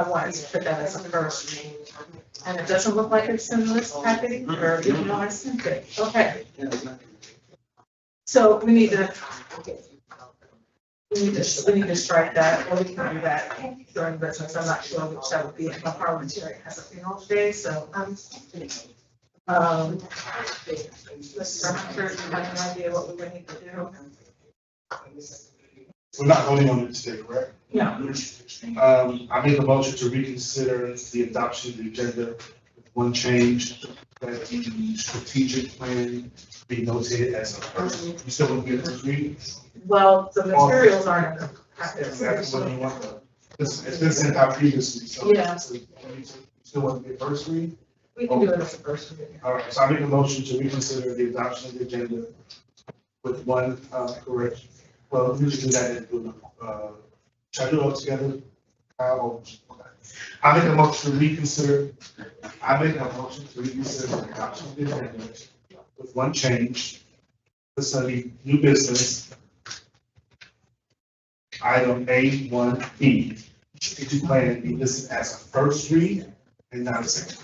I wanted to put that as a first read. And it doesn't look like it's in this package, or even though I sent it. Okay. So we need to strike that, or we can do that during business. I'm not sure which that would be. My parliamentarian has a funeral today, so Mr. Hunter, do you have an idea what we would need to do? We're not voting on it today, correct? No. I make a motion to reconsider the adoption of the agenda with one change, that the strategic plan be notated as a first. You still want to be a first read? Well, the materials aren't in the package. That's what you want. It's been sent out previously, so. Yeah. So you still want to be a first read? We can do it as a first reading. All right, so I make a motion to reconsider the adoption of the agenda with one correction. Well, we should do that in, should I do it all together? I make a motion to reconsider. I make a motion to reconsider the adoption of the agenda with one change. This will be new business. Item A1B, strategic plan be listed as a first read and not a second.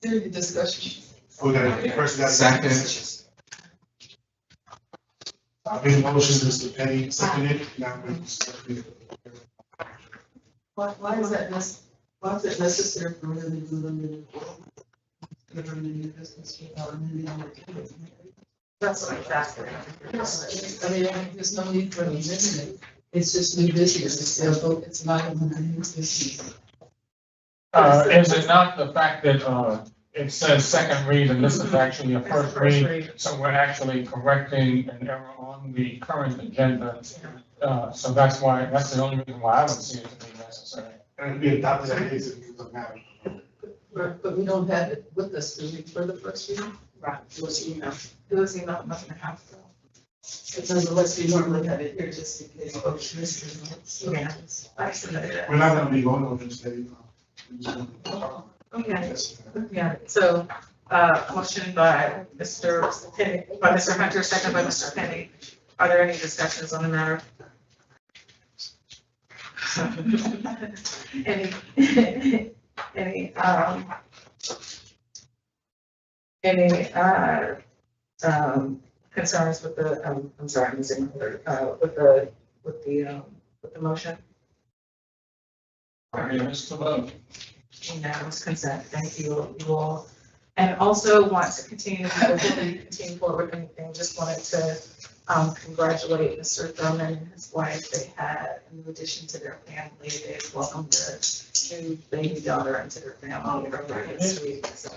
During the discussion. We're gonna first got Second. I made a motion, Mr. Penny seconded. Now Why is it necessary for me to do the new business without amending the agenda? That's what I'm asking. I mean, there's no need for an amendment. It's just new business. It's not a new business. Is it not the fact that, it says second read and this is actually a first read? So we're actually correcting an error on the current agenda. So that's why, that's the only reason why I don't see it to be necessary. and we adopted that case if it doesn't happen. But we don't have it with us, do we, for the first reading? Right. It was email. It was enough, nothing to have to. But nonetheless, we normally have it here just in case folks miss it. Yeah. I submitted it. We're not gonna be going on this today. Okay. Yeah, so, motion by Mr. Penny, by Mr. Hunter, second by Mr. Penny. Are there any discussions on the matter? Any concerns with the, I'm sorry, I'm using, with the motion? Unanimous consent, thank you, you all. And also want to continue, before we continue forward with anything, just wanted to congratulate Mr. Thurman and his wife. They had, in addition to their family, they welcomed a new baby daughter into their family. They're very sweet, so.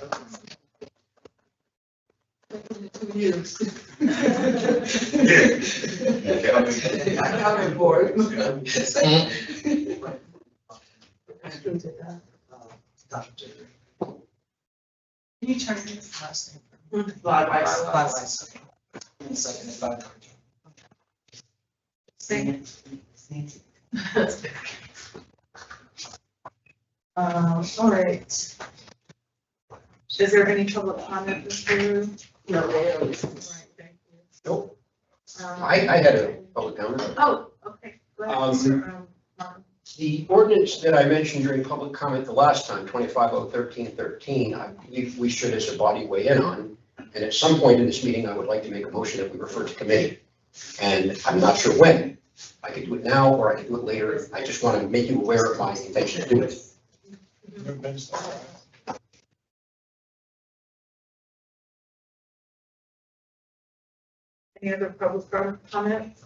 2 years. Yeah. I counted for it. Who did that? Can you turn this last name? Likewise. Second, by Sing it. All right. Is there any public comment, Mr. Wu? No, All right, thank you. Nope. Um, I had a public comment. Oh, okay. Go ahead, Mr. Martin. The ordinance that I mentioned during public comment the last time, 25-0-13-13, I believe we should as a body weigh in on. And at some point in this meeting, I would like to make a motion that we refer to committee. And I'm not sure when. I could do it now or I could do it later. I just want to make you aware of my intention to do it. Any other public comment?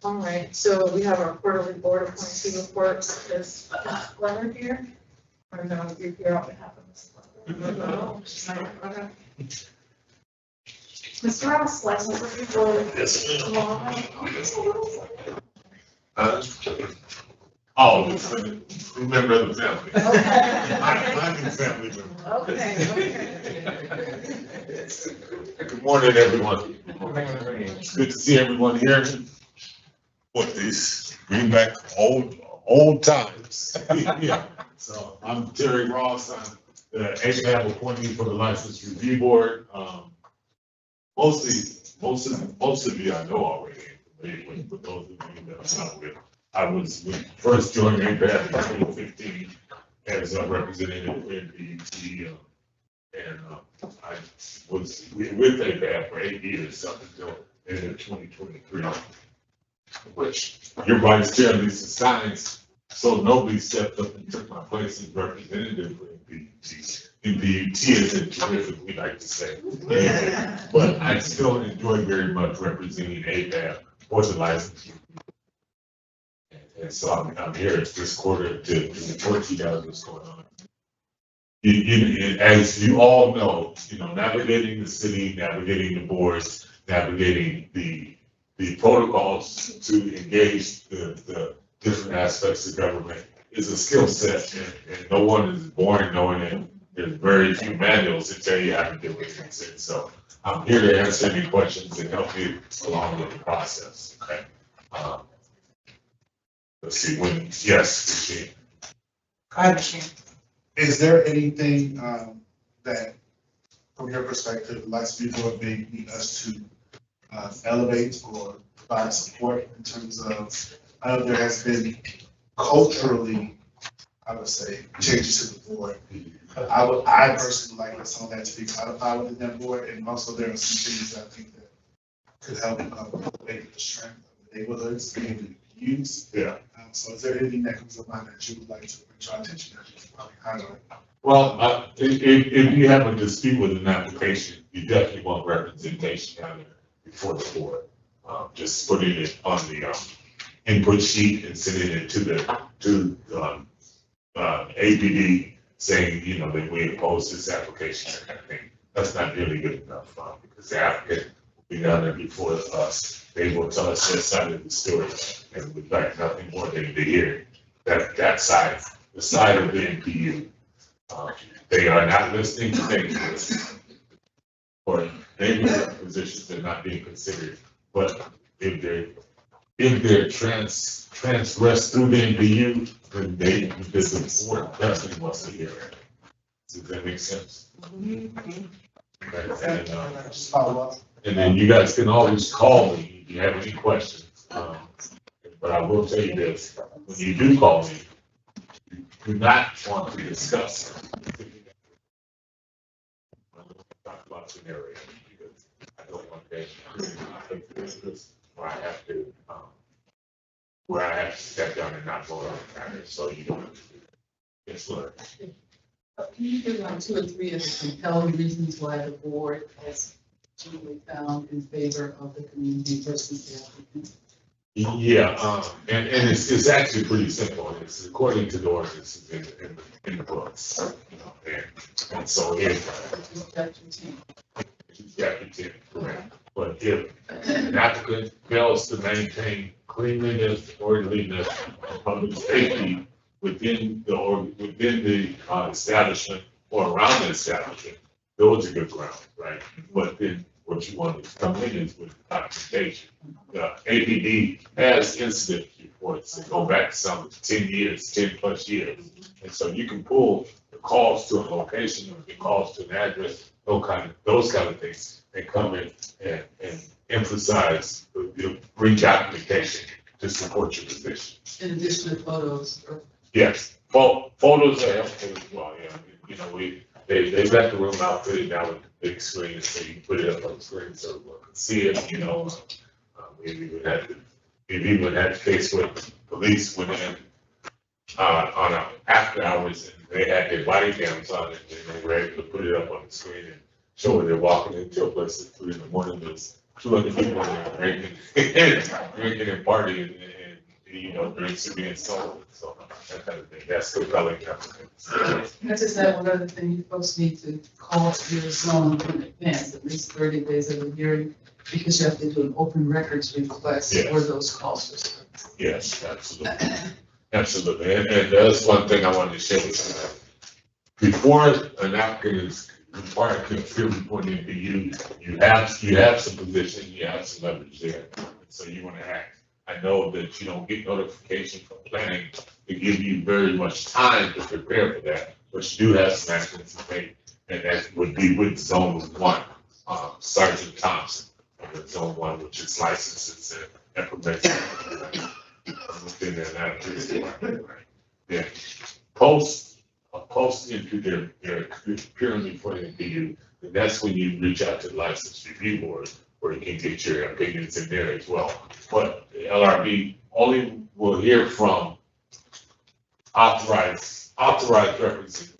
All right, so we have our quarterly board appointee reports. Is Leonard here? Or no, you're here on behalf of Ms. Leonard? Okay. Mr. Ross, license review board. Yes. Tomorrow. Oh, member of the family. Okay. I'm a family member. Okay. Good morning, everyone. It's good to see everyone here. What this bring back old times. Yeah. So I'm Terry Ross. I'm the APAB appointee for the License Review Board. Most of you I know already. Anyway, for those of you that are not with, I was first joined APAB in 2015 as a representative in the and I was with APAB for 8 years up until the end of 2023, which your vice chair, Lisa Steins, so nobody stepped up and took my place as representative for MPUT. MPUT isn't terrific, we like to say. But I still enjoy very much representing APAB for the licensing. And so I'm here this quarter to report to you guys what's going on. As you all know, navigating the city, navigating the boards, navigating the protocols to engage the different aspects of government is a skill set, and no one is born knowing it. There's very few manuals that tell you how to do it. And so I'm here to answer any questions and help you along with the process. Okay. Let's see yes, Christine. Is there anything that, from your perspective, the licensing board may need us to elevate or provide support in terms of, I know there has been culturally, I would say, changes to the board. I personally like some of that to be codified within that board, and also there are some things that I think that could help elevate the strength of the neighborhoods being used. Yeah. So is there anything that comes to mind that you would like to bring to our attention that you can probably highlight? Well, if you have a dispute with an application, you definitely want representation down there before the board. Just putting it on the input sheet and sending it to APD saying, that we oppose this application, that kind of thing. That's not really good enough because the applicant will be down there before us. They will tell us their side of the story, and we'd like nothing more than to hear that side, the side of the NPU. They are not listening to things, or neighborhood positions that are not being considered. But if they're transgressed through the NPU, then the board definitely wants to hear it. Does that make sense? Okay, Just follow up. and then you guys can always call me if you have any questions. But I will tell you this, when you do call me, you do not want to discuss talk about scenario, because I don't want that where I have to step down and not vote on the matter, so you don't. Yes, Lord. Can you give 2 or 3 of the compelling reasons why the board has generally found in favor of the community versus the applicant? Yeah, and it's actually pretty simple. It's according to the ordinances in the books. And so if. Chapter 10, correct. But if an applicant fails to maintain cleanliness, orderliness, and public safety within the establishment or around the establishment, those are good grounds, right? But then what you want to come in is with documentation. The APD has incident reports that go back some 10 years, 10 plus years. And so you can pull the calls to a location or the calls to an address, those kind of things, and come in and emphasize the documentation to support your position. In addition to photos or. Yes, photos are helpful as well, yeah. They let the room outfitted now with the big screen, so you can put it up on the screen so everyone can see it, We've even had the case where police went in on after hours, and they had their body cams on it, and they were able to put it up on the screen and show where they're walking into a place at 3 in the morning. There's 200 people there drinking and partying, and drinks are being sold, so that kind of thing. That's compelling. I just have one other thing, you folks need to call your zone in advance, at least 30 days of the hearing, because you have to do an open records request for those calls. Yes, absolutely. Absolutely. And that's one thing I wanted to share with you. Before an applicant is required to appear before the NPU, you have some position, you have some leverage there. So you want to act. I know that you don't get notification from planning to give you very much time to prepare for that, but you do have some actions to make, and that would be with Zone 1, Sergeant Thompson, with Zone 1, which is licenses and prevention within their police department, right? Yeah. Post into their pyramid for NPU, and that's when you reach out to the license review board, where you can get your opinions in there as well. But the LRB only will hear from authorized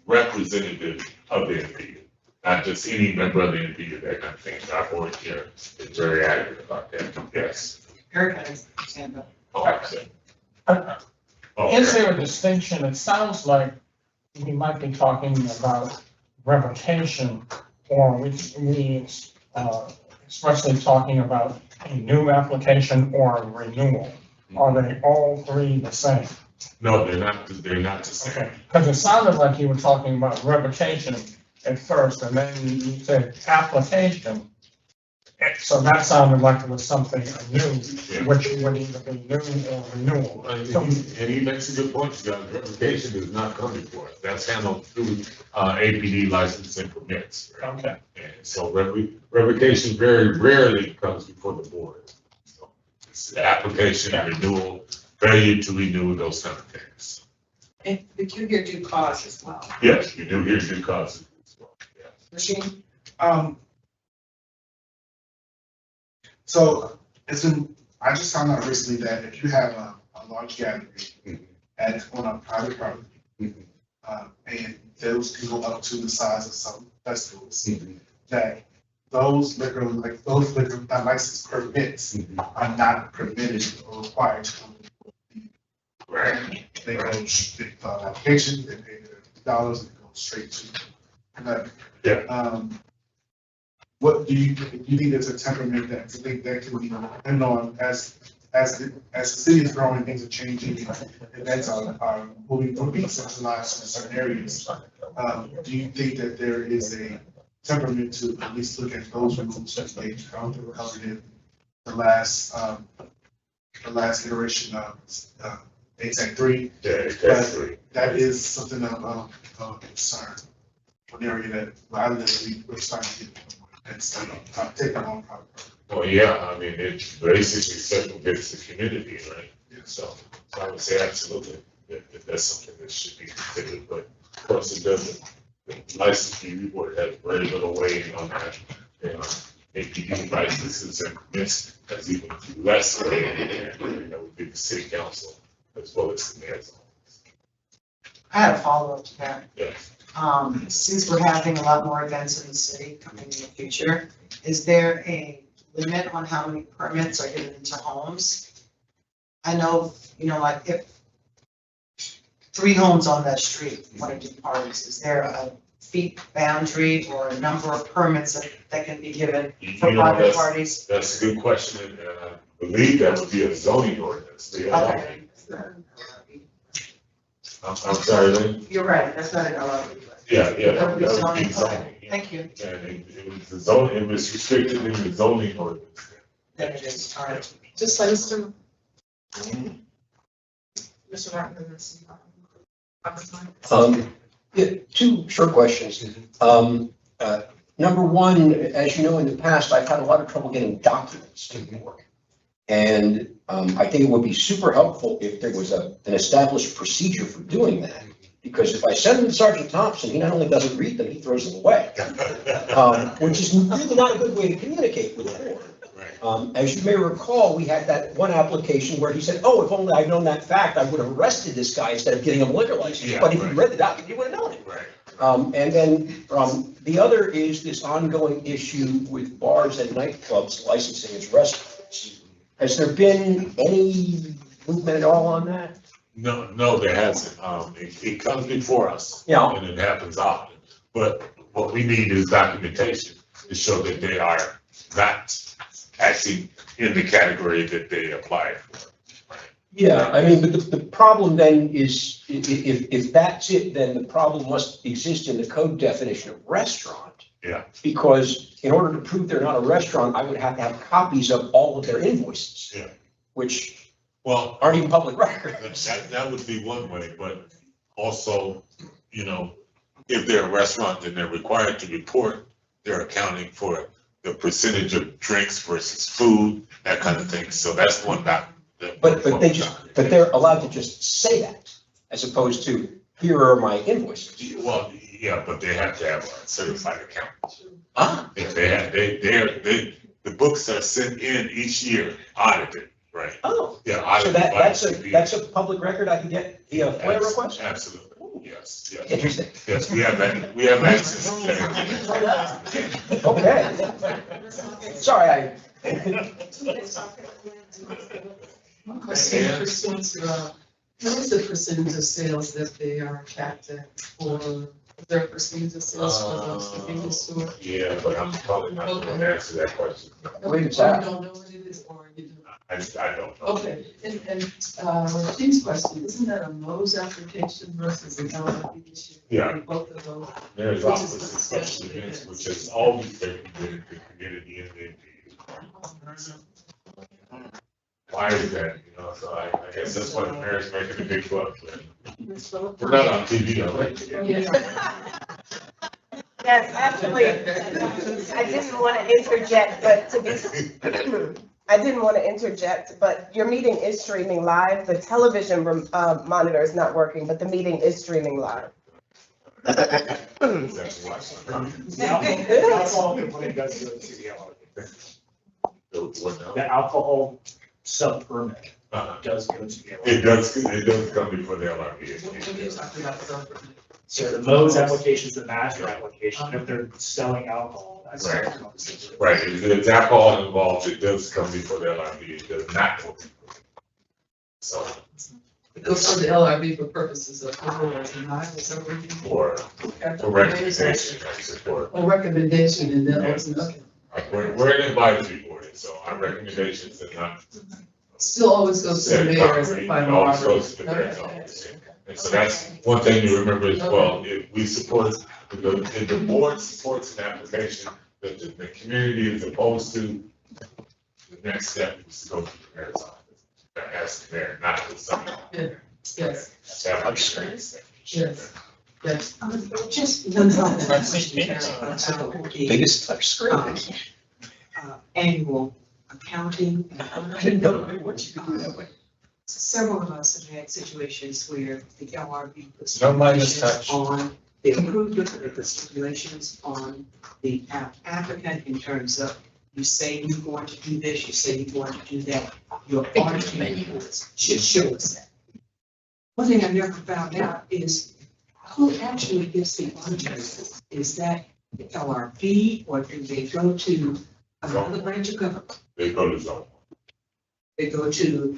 representative of the NPU, not just any member of the NPU, that kind of thing. Our board here is very adamant about that, yes. Eric has his hand up. Oh, okay. Is there a distinction? It sounds like we might be talking about revocation, or we especially talking about a new application or a renewal. Are they all three the same? No, they're not the same. Okay, because it sounded like you were talking about revocation at first, and then you said application. So that sounded like it was something new, which would either be new or renewal. And he makes a good point, John. Revocation does not come before us. That's handled through APD license and permits. Right? Okay. And so revocation very rarely comes before the board. So it's application, renewal, failure to renew, those kind of things. And did you hear due cause as well? Yes, you do hear due cause as well. Yeah. Machine? So it's been, I just found out recently that if you have a large gathering on a private property, and those can go up to the size of some festivals, that those liquor license permits are not permitted or required to come. Right. They go, they file an application, they pay their dollars, and go straight to. Yeah. What do you think there's a temperament that you think that can be depending on as the city is growing, things are changing, events are moving from being centralized in certain areas. Do you think that there is a temperament to at least look at those rules that they covered in the last iteration of ATEC 3? Yeah, that's three. That is something of concern. An area that I live, we're starting to get. It's taking on property. Well, yeah, I mean, it basically segregates the community, right? Yeah. So I would say absolutely, that that's something that should be considered, but of course it doesn't. The license review board has very little weight on that. You know, APD licenses and permits has even less weight, and that would be the city council as well as the mayor's office. I had a follow-up to that. Yes. Since we're having a lot more events in the city coming in the future, is there a limit on how many permits are given into homes? I know, like if 3 homes on that street want to do parties, is there a feet boundary or a number of permits that can be given for private parties? That's a good question, and I believe that would be a zoning ordinance. Okay. I'm sorry, Lynn? You're right, that's not an LRB. Yeah, That would be that would zoning, be zoning. okay, Yeah. thank you. And it was the zone, it was restricted in the zoning ordinance. Then it is, all right. Just like Mr. Martin and Ms. Yeah, 2 short questions. Number one, as you know, in the past, I've had a lot of trouble getting documents to work. And I think it would be super helpful if there was an established procedure for doing that. Because if I send them to Sergeant Thompson, he not only doesn't read them, he throws them away. Which is really not a good way to communicate with the board. As you may recall, we had that one application where he said, oh, if only I'd known that fact, I would have arrested this guy instead of getting him a liquor license. Yeah, But if you right. read the document, you would have known it. Right. And then the other is this ongoing issue with bars and nightclubs licensing as restaurants. Has there been any movement at all on that? No, there hasn't. It comes before us. Yeah. And it happens often. But what we need is documentation to show that they are not actually in the category that they applied for. Yeah, I mean, but the problem then is, if that's it, then the problem must exist in the code definition of restaurant. Yeah. Because in order to prove they're not a restaurant, I would have to have copies of all of their invoices. Yeah. Which Well, aren't even public record. that would be one way, but also, if they're a restaurant, then they're required to report their accounting for the the percentage of drinks versus food, that kind of thing. So that's one doc. But they're allowed to just say that, as opposed to, here are my invoices. Well, yeah, but they have to have a certified accountant. Ah, Yeah, the books are sent in each year, audited, right? oh, Yeah, so audited by that's CPA. that's a public record I can get via FOIA request? Absolutely, yes, yes. Interesting. Yes, we have access to that. Okay. Sorry, Question for Spencer, what is the percentage of sales that they are capped at, or is there a percentage of sales for those convenience store? Yeah, but I'm probably not going to answer that question. believe it's Or that. you don't know what it is, or you do? I don't know. Okay, and Tim's question, isn't that a Lowe's application versus an LRB issue? Yeah. And both of those, There's Which office is of the special special events, events. which has always been committed to community and NPU. Why is that, you know, so I guess that's why the mayor's making a big buck. We're not on TV, though, right? Yes, actually, I didn't want to interject, but to be, I didn't want to interject, but your meeting is streaming live. The television monitor is not working, but the meeting is streaming live. That's why. The alcohol component does go to the LRB. The alcohol sub-permit does go to the LRB. It does come before the what are you LRB. talking about? So the Lowe's application is the master application. If they're selling alcohol, that's. Right. Right, if there's alcohol involved, it does come before the LRB, it does not go before. So, It goes to the LRB for purposes of approval or denial, is that what you mean? for recommendation, I support. Or recommendation and then, okay. We're an advisory board, so our recommendations are not. Still always goes to the mayor as a It final. always goes to the mayor's office. And so that's one thing to remember as well, if we support, if the board supports an application that the community is opposed to, the next step is to go to the mayor's office. That has the mayor, not to someone. Yes, That would be great. yes, yes. Just one comment. biggest touch screen. Annual accounting. I didn't know what you could do that way. Several of us have had situations where the LRB puts No minus stipulations touch. on, they approved it, they put stipulations on the applicant in terms of, you say you're going to do this, you say you're going to do that, your auditing reports should show us that. One thing I never found out is who actually gives the auditors? Is that the LRB, or do they go to another branch of government? They go to zone. They go to,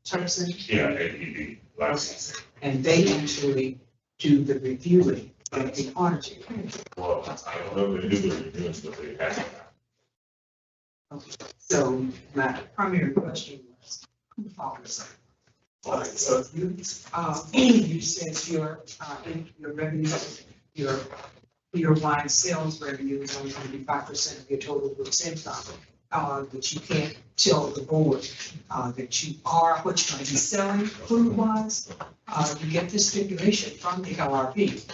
Thompson? Yeah, APD, licensing. And they actually do the reviewing of the auditing. Well, I don't know if they do the reviews, but they have. So my primary question was, who follows up? So you said your revenue, your wine sales revenue is only going to be 5% of your total gross income. But you can't tell the board that you are what you're going to be selling food wise. You get this stipulation from the LRB.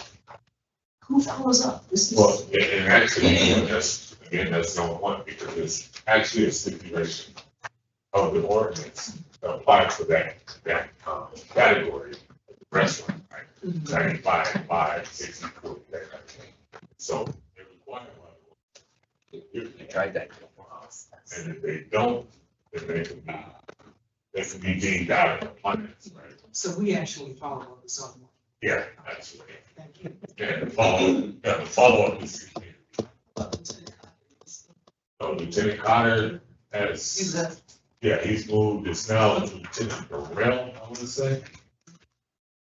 Who follows up? This is. Well, and actually, that's no one, because it's actually a stipulation of the ordinance that applies to that category, restaurant, right? 95, 5, 60, 40, that kind of thing. So it requires I tried that. and if they don't, then they can be deemed out of compliance, right? So we actually follow up with someone. Yeah, absolutely. Thank you. And the follow-up is, Lieutenant Connor has, yeah, he's moved, it's now Lieutenant Burrell, I want to say.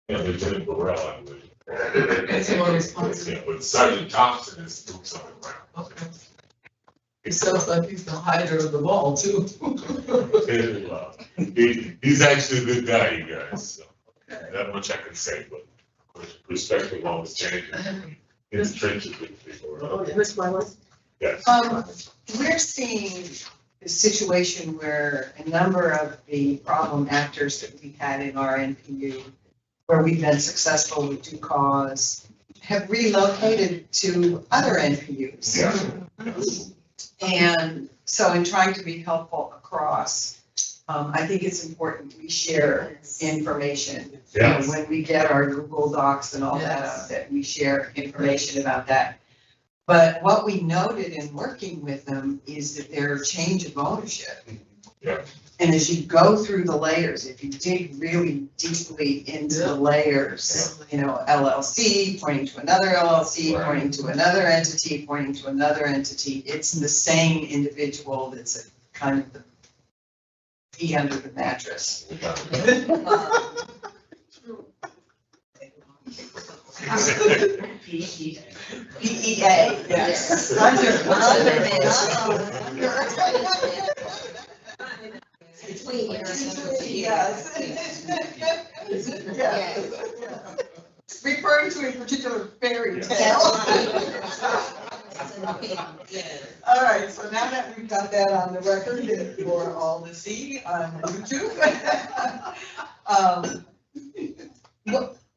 Yeah, Lieutenant Burrell, I believe. That's more responsible. Yeah, but Sergeant Thompson has moved something around. Okay. It sounds like he's the hider of the ball too. He's actually a good guy, you guys, so that much I can say, but perspective always changes. In the trenches with people. Ms. Wallace? Yes. We're seeing a situation where a number of the problem actors that we had in our NPU, where we've been successful with due cause, have relocated to other NPUs. Yeah. And so in trying to be helpful across, I think it's important we share information. You know, Yes. when we get our Google Docs and all that out, that we share information about that. But what we noted in working with them is that their change of ownership. Yeah. And as you go through the layers, if you dig really deeply into the layers, you know, LLC pointing to another LLC, Right. pointing to another entity, pointing to another entity, it's the same individual that's a kind of the pea under the mattress. PEA, yes. Referring to a particular fairy tale. All right, so now that we've got that on the record and for all to see on YouTube.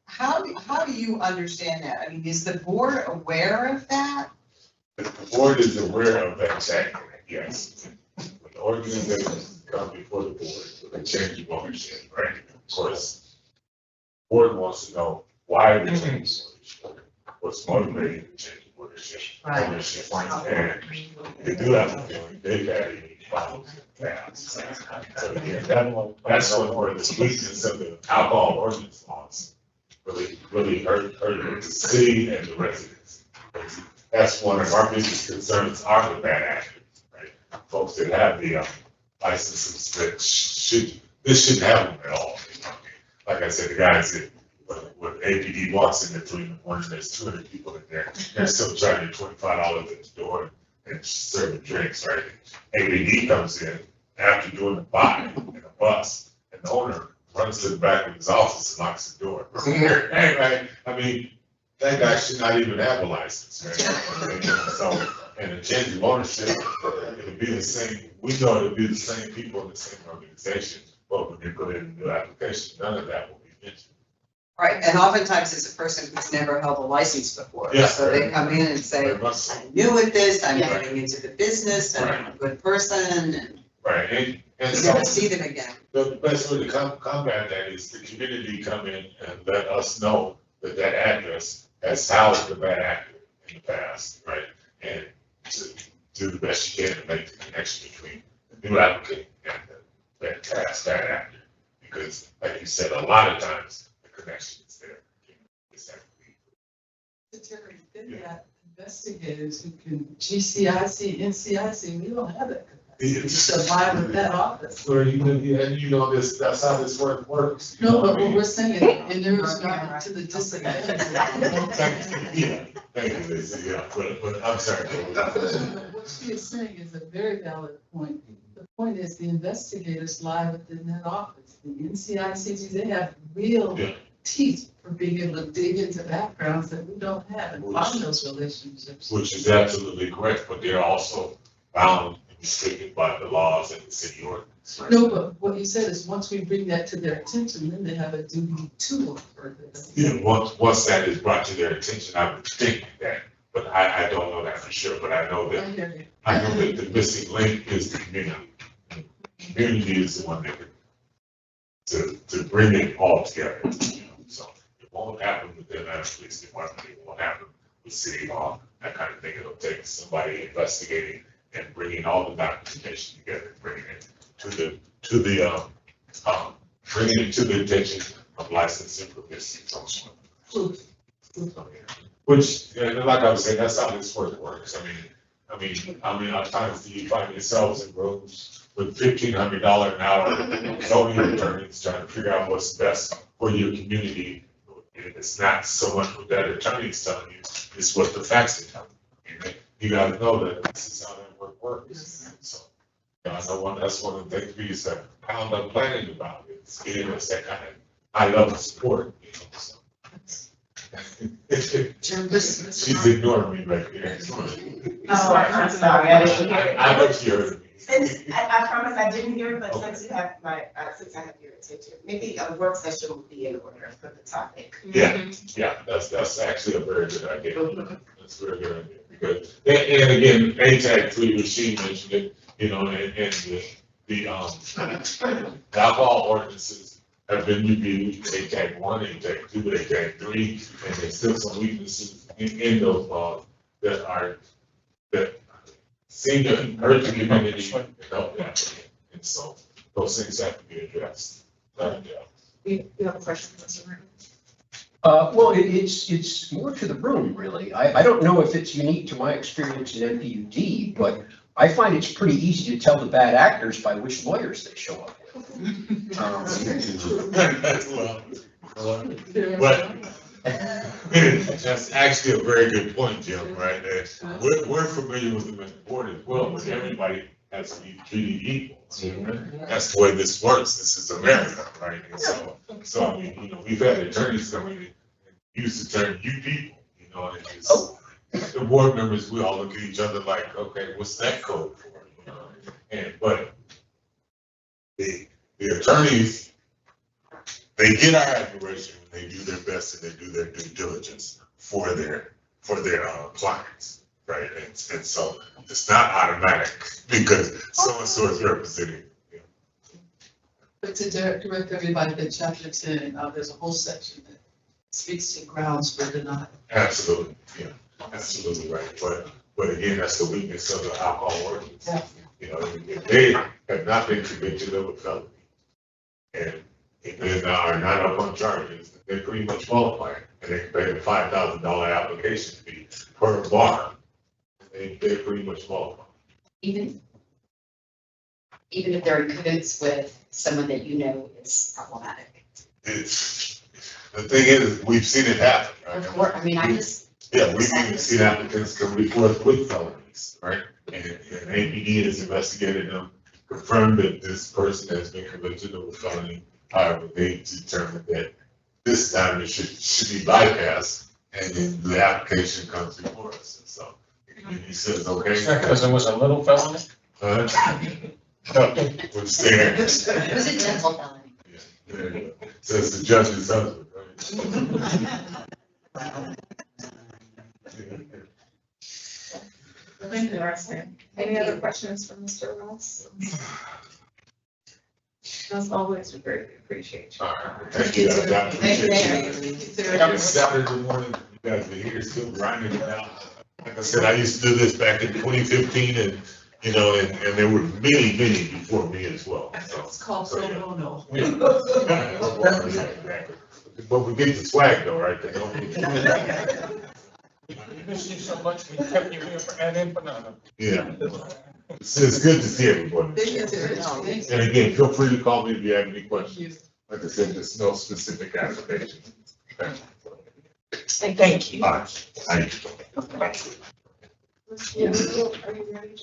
How do you understand that? I mean, is the board aware of that? The board is aware of that change, yes. When the organizations come before the board with a change of ownership, right? Of course, the board wants to know why the change of ownership, what's motivating the change of ownership. Right. Ownership. And they do have a feeling they've had any problems in the past. So again, that's where the weakness of the alcohol ordinance laws really hurt the city and the residents. That's one of our biggest concerns are the bad actors, right? Folks that have the licenses that this shouldn't happen at all. Like I said, the guys that, when APD walks in the 3 in the morning, there's 200 people in there, they're still charging $25 at the door and serving drinks, right? APD comes in after doing the buy in a bus, and the owner runs to the back of his office and locks the door. Right? I mean, that guy should not even have a license, right? So, and a change of ownership, it'll be the same, we know it'll be the same people in the same organization, but when they put in a new application, none of that will be mentioned. Right, and oftentimes it's a person who's never held a license before. Yeah. So they come in and say, Very much so. I'm new with this, I'm Yeah. getting into the business, and I'm a good person, and Right, and you so never see them again. the best way to combat that is the community come in and let us know that that address has housed the bad actor in the past, right? And to do the best you can to make the connection between the new applicant and the past bad actor. Because like you said, a lot of times the connection is there. It's actually- Terry, then that investigators who can GCIC, NCIC, we don't have that. It's- To vie with that office. Where you know this, that's how this work works. you No, know but what I what mean? we're saying, in regard to the disadvantage. Yeah, thank you, Lisa, yeah, but I'm sorry. What she is saying is a very valid point. The point is the investigators lie within that office. The NCICs, they have real Yeah. teeth for being able to dig into backgrounds that we don't have and find those relationships. Which is absolutely correct, but they're also bound and restricted by the laws and the city ordinance. right? No, but what you said is once we bring that to their attention, then they have a duty to look further. Yeah, once that is brought to their attention, I would think that, but I don't know that for sure, but I know I that, hear you. I know that the missing link is the community. Community is the one that to bring it all together, you know, so it won't happen with the Atlanta Police Department, it won't happen with City Hall, that kind of thing, it'll take somebody investigating and bringing all the documentation together, bringing it bringing it to the attention of licensed and permissive social workers. Which, like I was saying, that's how this work works. I mean, at times you find yourselves in rooms with $1,500 an hour zoning attorneys trying to figure out what's best for your community. And it's not so much what that attorney is telling you, it's what the facts are telling you. You gotta know that this is how that work works. So, that's one of the things we used to pound on planning about, it's giving us that kind of high level support, you know, so. She's ignoring me right there. Oh, I'm sorry, I didn't hear it. I know she heard me. Since, I promise I didn't hear it, but since you have since I have your attention, maybe a work session would be in order for the topic. Yeah, yeah, that's actually a very good idea. That's a very good idea, because, and again, ATAC three, Rashid mentioned it, you know, and the alcohol ordinances have been reviewed, ATAC one, ATAC two, ATAC three, and there's still some weaknesses in those laws that seem to hurt the community and help the applicant. And so those things have to be addressed. Yeah. You have a question, Mr. Martin? Well, it's more to the room, really. I don't know if it's unique to my experience in MPUD, but I find it's pretty easy to tell the bad actors by which lawyers they show up with. But that's actually a very good point, Jim, right? We're familiar with the board as well, but everybody has to be treated equal. That's the way this works. This is America, right? And so I mean, you know, we've had attorneys come in and use the term "you people," you know, and it's, the board members, we all look at each other like, okay, what's that code for? You know? But the attorneys, they get our admiration when they do their best and they do their due diligence for their clients, right? And so it's not automatic because so-and-so is representing. You know. But to direct everybody to chapter 10, there's a whole section that speaks to grounds for denial. Absolutely, yeah, absolutely right. But again, that's the weakness of the alcohol ordinance. Yeah. You know, if they have not been convicted of a felony and if they are not up on charges, they pretty much qualify, and they can pay the $5,000 application fee per bar. They pretty much qualify. Even if they're in cahoots with someone that you know is problematic. It's, the thing is, we've seen it happen, right? Of course, I mean, I just. Yeah, we've even seen applicants come before us with felonies, right? And APD has investigated them, confirmed that this person has been convicted of a felony. However, they determined that this time it should be bypassed, and then the application comes before us. And so he says, okay. Because it was a little felony? We're staying. It was a dental felony. Yeah, there you go. Says the judge's husband, right? Interesting. Any other questions for Mr. Ross? As always, we greatly appreciate you. All right, thank you guys. I appreciate you. Every Saturday morning, you guys are here still grinding it out. Like I said, I used to do this back in 2015 and, you know, and there were many before me as well. So, It's called pro bono. but we get the swag though, right? They don't We miss you so much, we kept you here for ad infinitum. Yeah. It's good to see everybody. Thank you. And again, feel free to call me if you have any questions. Like I said, there's no specific application. Thank you. All right, thank you. Are you ready to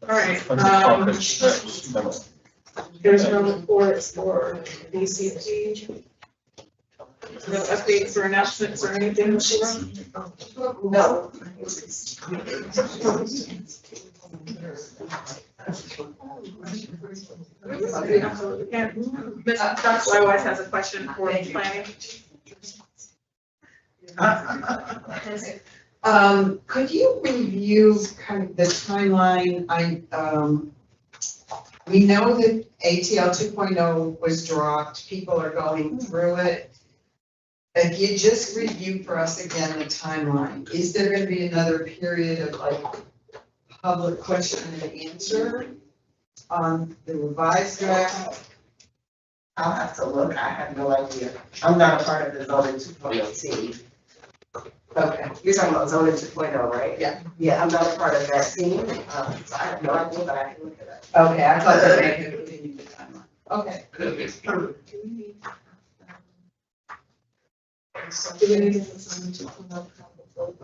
All right, there's no reports for BCG. No updates or announcements or anything, No. Ms. Dr. Wise has a question for planning. Could you review kind of the timeline? We know that ATL 2.0 was dropped, people are going through it. If you just review for us again the timeline, is there gonna be another period of like public question and answer on the revised draft? I'll have to look, I have no idea. I'm not a part of the zoning 2.0 team. Okay, you're talking about zoning 2.0, right? Yeah. Yeah, I'm not a part of that team, so I have no idea, but I can look it up. Okay, I thought that they could continue the timeline. Okay. Do we need something to come up with?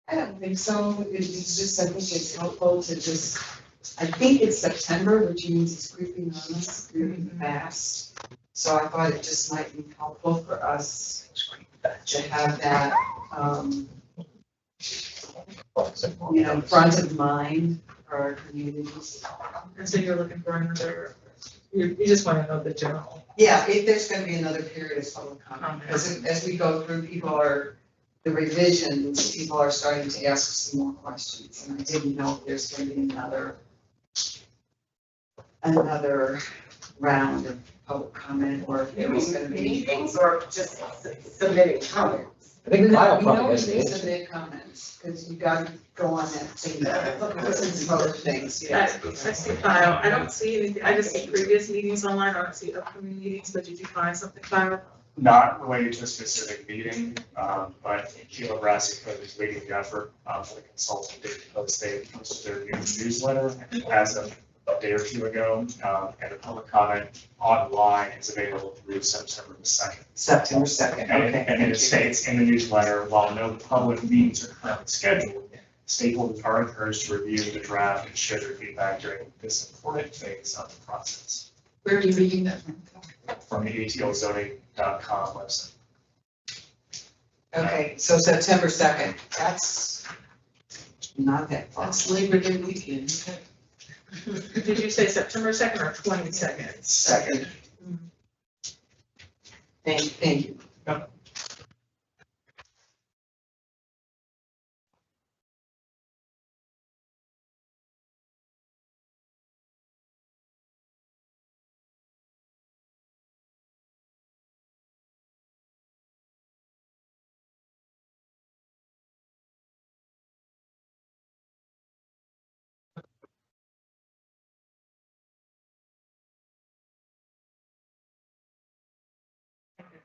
I don't think so. It's just, I think it's helpful to just, I think it's September, which means it's creeping on us really fast. So I thought it just might be helpful for us to have that, front of mind for our communities. And so you're looking for another, you just want to know the general. Yeah, if there's gonna be another period of public comment, because as we go through, the revisions, people are starting to ask some more questions, and I didn't know if there's gonna be another round of public comment, or if it was gonna be. Meetings or just submitting comments? I think Kyle We probably know has they the answer. submit comments, because you gotta go on that thing, listen to some other things, I yeah. I see Kyle, I don't see anything, I just see previous meetings online, I don't see upcoming meetings, but did you find something, Kyle? Not related to a specific meeting, but Keeler Brassey is leading the effort for the consultant data post. They posted their new newsletter as of a day or two ago, and the public comment online is available through September the 2nd. September 2nd, okay. And it states in the newsletter, while no public meetings are currently scheduled, stakeholders are encouraged to review the draft and share their feedback during this important phase of the process. Where are you reading that from? From the atlzoning.com website. Okay, so September 2nd, that's not that far. That's Labor Day weekend. Did you say September 2nd or 22nd? Second. Thank you. Thank you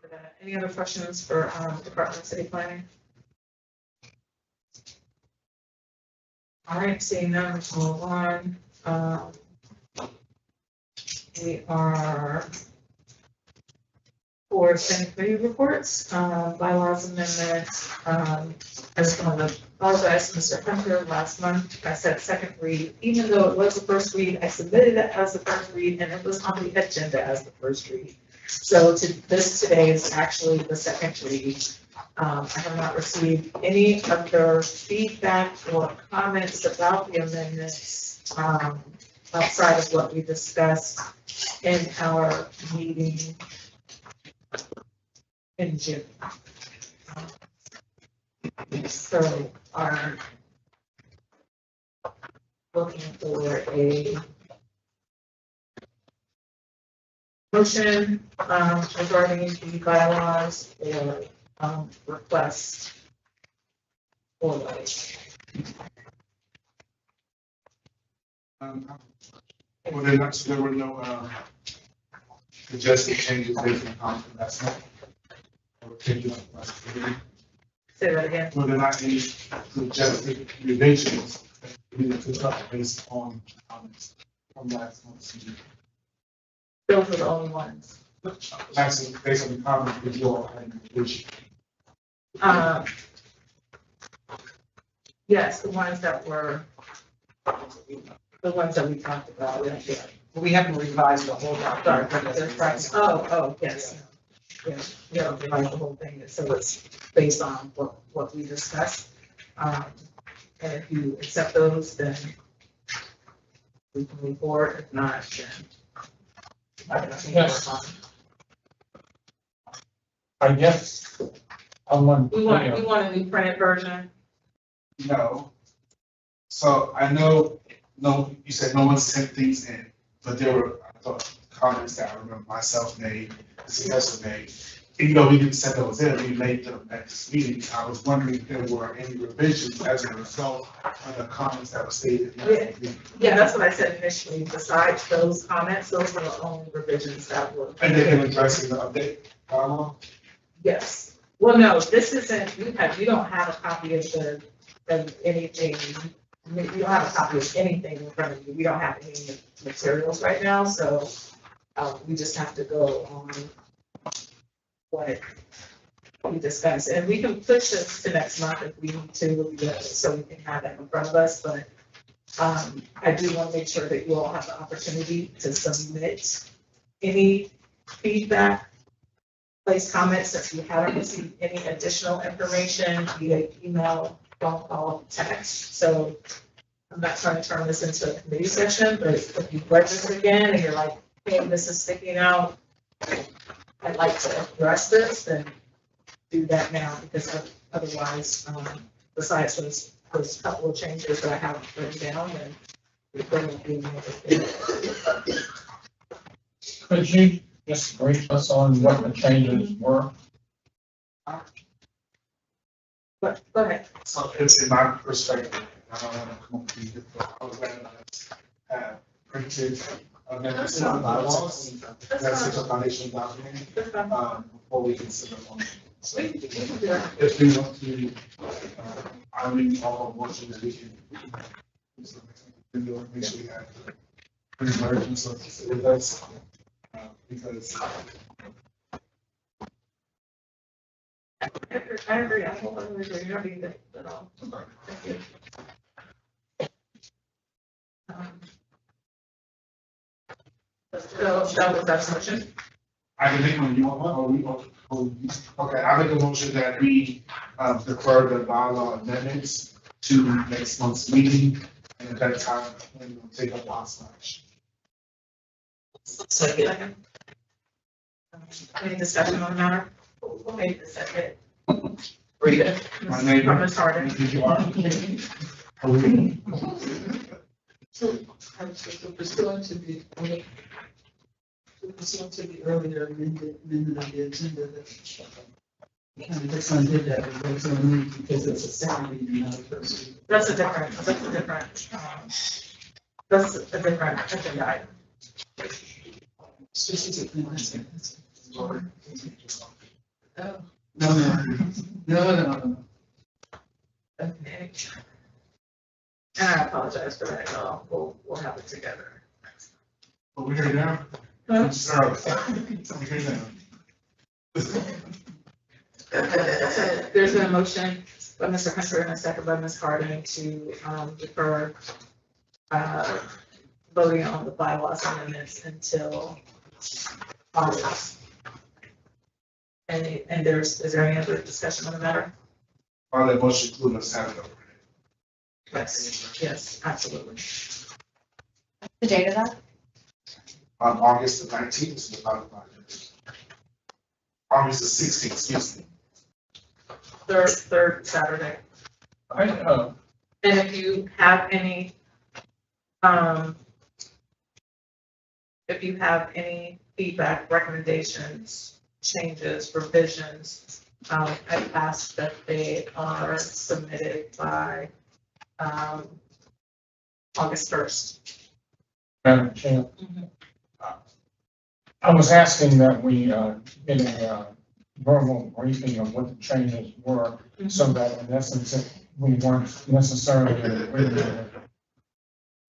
for that. Any other questions for Department of City Planning? All right, seeing none, let's move on. We are for Senate committee reports, bylaws amendments. I just want to apologize to Mr. Hunter. Last month, I said second read, even though it was the first read, I submitted it as the first read, and it was on the agenda as the first read. So this today is actually the second read. I have not received any of their feedback or comments about the amendments outside of what we discussed in our meeting in June. So are looking for a motion regarding the bylaws or request for those. Well, there were no suggested changes based on comment last night. Or changes last meeting. Say that again. Were there not any suggested revisions that we need to talk based on comments from last month's meeting? Those are the only ones. Actually, based on the comments that you all had, which Yes, the ones that we talked about. Yeah. We haven't revised the whole document. That's right. Oh, yes. Yeah, revise the whole thing, so it's based on what we discussed. And if you accept those, then we can move forward. If not, then I don't know. Yes. I guess, I'm on. We want a new printed version. no. So I know, no, you said no one sent these in, but there were, I thought, comments that I remember myself made, the successor made. Even though we didn't send those in, we made them at this meeting. I was wondering if there were any revisions as a result of the comments that were stated. Yeah, that's what I said initially. Besides those comments, those were the only revisions that were. And they can address in the update. Yes, Well, no, this isn't, you don't have a copy of anything. You don't have a copy of anything in front of you. We don't have any materials right now, so, we just have to go on what we discussed. And we can push this to next month if we need to, so we can have that in front of us, but, I do want to make sure that you all have the opportunity to submit any feedback, place comments if you haven't received any additional information via email, phone call, text. So I'm not trying to turn this into a committee session, but if you've read this again and you're like, hey, this is sticking out, I'd like to address this, then do that now, because otherwise, besides those couple of changes that I have written down, and there won't be anything. Could you just brief us on what the changes were? But, go ahead. So it's in my perspective, I don't want to come up with it, I was glad I have printed amendments to the bylaws. That's such a foundation document, before we consider on. So if we want to, I mean, all motion that we can. Make sure we have the versions of with us, because. I agree, I totally agree, you don't need that at all. Thank you. So, that was that motion? I can make one, you want one, or we, okay, I make a motion that we, defer the bylaw amendments to next month's meeting, and at that time, we'll take up possible action. Second. Any discussion on the matter? Who made the second? Read it. My name. From Ms. Harden. You are. So pursuant to the earlier amendment of the agenda, that kind of just undid that, but that's only because it's a salary and not a person. That's a different agenda item. Specifically, that's. Oh, no. Okay. And I apologize for that, we'll have it together. But we're here now. Huh? Sorry. We're here now. So there's been a motion by Mr. Hunter and a second by Ms. Harden to defer voting on the bylaws amendments until August. And is there any other discussion on the matter? All that motion include us having it. Yes, absolutely. The date of that? On August the 19th, is the final project. August the 16th, excuse me. Third Saturday. And if you have any, feedback, recommendations, changes, revisions, I ask that they are submitted by, August 1st. Madam Chair, I was asking that we get a verbal briefing of what the changes were, so that in essence, if we weren't necessarily in agreement with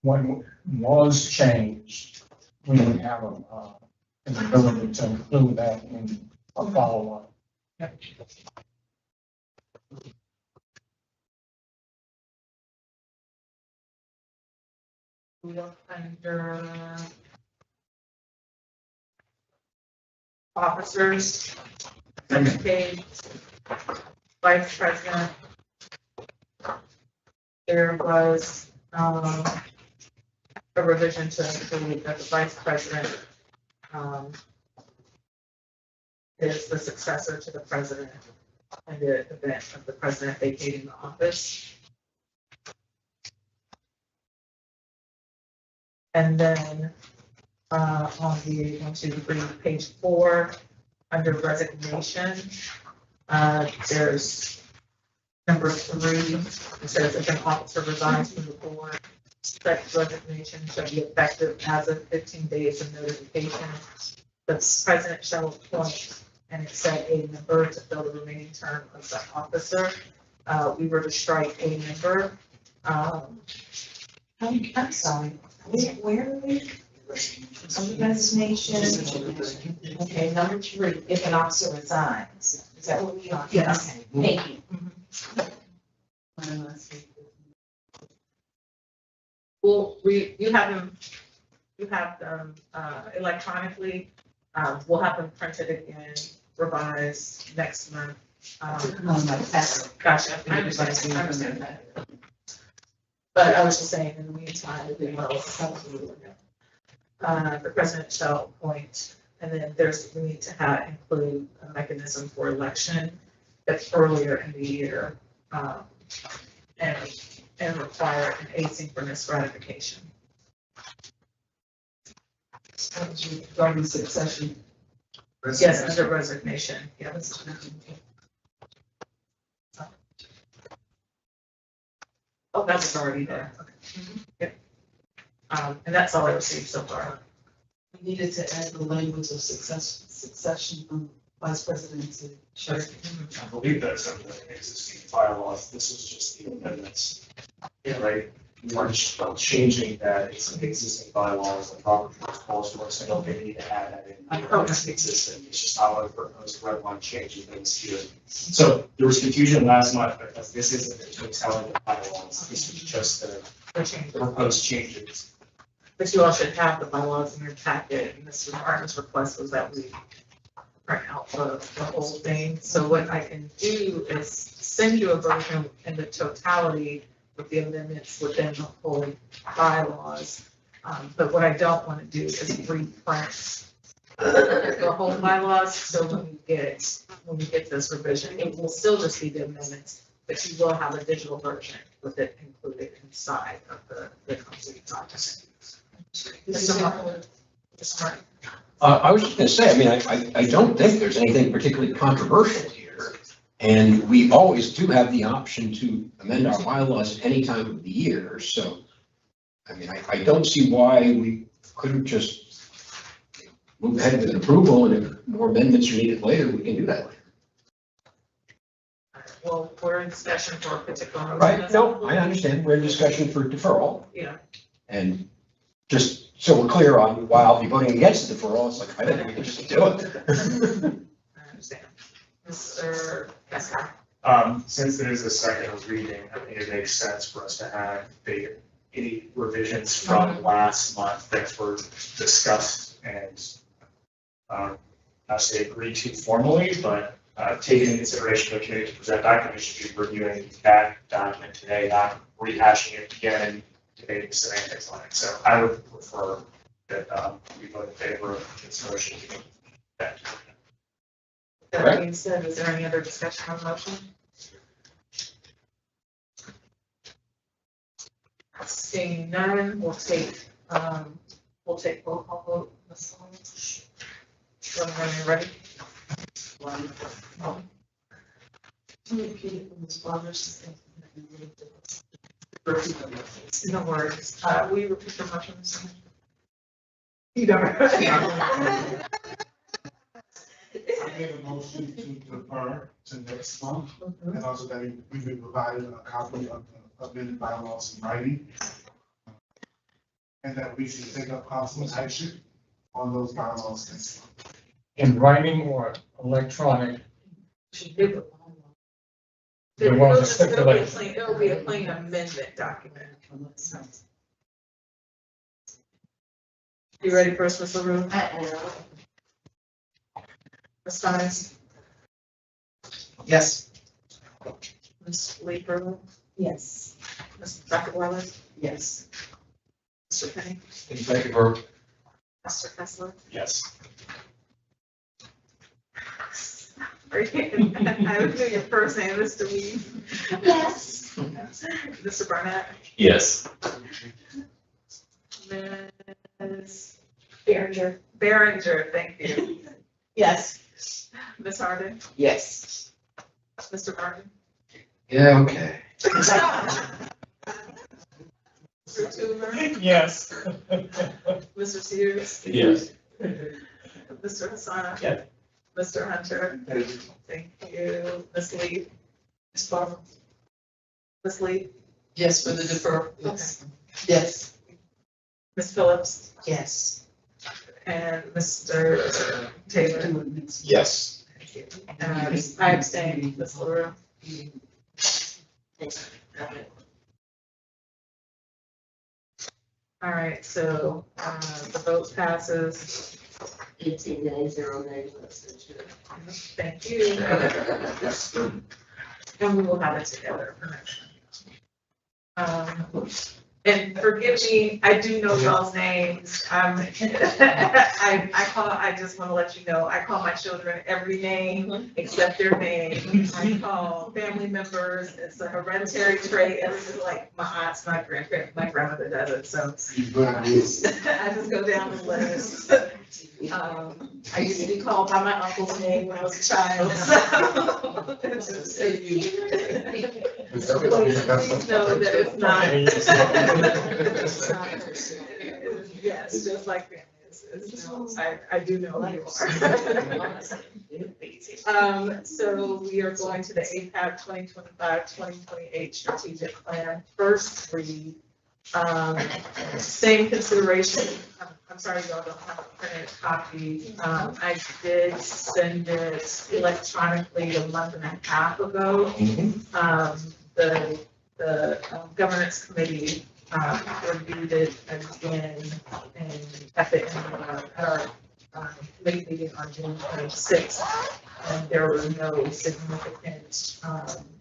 what was changed, we would have an ability to include that in a follow-up. Look under officers, second page, vice president. There was a revision to include that the vice president is the successor to the president in the event of the president vacating the office. And then on the 1, 2, 3, page 4, under resignation, there's number 3. It says if an officer resigns from the board, such resignation shall be effective as of 15 days of notification. The president shall appoint and it said a member to fill the remaining term of the officer. We were to strike a member. I'm sorry, where are we? Under resignation, okay, number 3, if an officer resigns, is that what we are? Yes. Okay, thank you. Well, you have them electronically. We'll have them printed again, revised next month. Gotcha. I understand that. But I was just saying, in the meantime, we will, the president shall appoint, and then we need to include a mechanism for election that's earlier in the year, and require an asynchronous ratification. Regarding succession. Yes, under resignation, yes. Oh, that's already there. Okay. Yep. And that's all I received so far. We needed to add the language of succession from vice president to chair. I believe that's under the existing bylaws, this is just the amendments. Yeah, right, we weren't changing that, it's an existing bylaws, and Robert Rules calls for us, I don't think we need to add that in. It's existing, it's just how I proposed red line changing things here. So there was confusion last month, because this isn't the totality of bylaws, this is just the proposed changes. But you all should have the bylaws in your packet, and Mr. Martin's request was that we print out the whole thing. So what I can do is send you a version in the totality with the amendments within the whole bylaws. But what I don't want to do is reprint the whole bylaws, so when you get this revision, it will still just be the amendments, but you will have a digital version with it included inside of the complete document. Mr. Martin. Mr. Martin. I was just gonna say, I mean, I don't think there's anything particularly controversial here. And we always do have the option to amend our bylaws at any time of the year, so. I mean, I don't see why we couldn't just move ahead with an approval, and if more amendments are needed later, we can do that later. Well, we're in discussion for a particular motion. Right, no, I understand, we're in discussion for deferral. Yeah. And just so we're clear on why I'll be voting against the deferral, it's like, I think we can just do it. I understand. Mr. Cascar. Since it is a second reading, I think it makes sense for us to have any revisions from last month that were discussed and not say agreed to formally, but taking into consideration the committee to present document, should be reviewing that document today, not rehashing it again, debating semantics on it. So I would prefer that we vote in favor of this motion. That being said, is there any other discussion on the motion? Seeing none, we'll take roll call vote. Ms. Owens. When you're ready. No worries. Will you repeat the motion? You don't. I made a motion to defer to next month, and also that we be provided a copy of the amended bylaws in writing. And that we should take up possible action on those bylaws next month. In writing or electronic? There It'll was a just- it'll be a stipulation. plain- It'll be a plain amendment document. You ready first, Ms. LaRue? Ms. Stein? Yes. Ms. Leeper? Yes. Dr. Wallace? Yes. Mr. Penny? Thank you, Bert. Mr. Kessler? Yes. I would do your first name, Mr. Weed. Yes. Mr. Barnett? Yes. Ms. Berenger. Thank you. Yes. Ms. Harden? Yes. Mr. Martin? Yeah, okay. Mr. Toomer? Yes. Mr. Sears? Yes. Mr. Hassan? Yes. Mr. Hunter, thank you, Ms. Lee, Ms. Barber, Ms. Lee, Yes, for the defer, yes. Yes. Ms. Phillips, Yes. and Mr. Taylor. Yes. Thank you. And I abstain, Ms. LaRue. All right, so, the vote passes. 18 days, 0 days, Thank you. And we will have it together for next time. And forgive me, I do know y'all's names. I just want to let you know, I call my children every name except their name. I call family members, it's a hereditary trait, and it's like my aunts, my grandmother does it, so. I just go down the list. I used to be called by my uncle's name when I was a child. Please know that it's not. Yes, just like family. I do know who you are. So we are going to the APAB 2025-2028 strategic plan, first read. Same consideration. I'm sorry, y'all don't have a printed copy. I did send it electronically a month and a half ago. The governance committee reviewed it again at the end of our committee meeting on June 26th. And there were no significant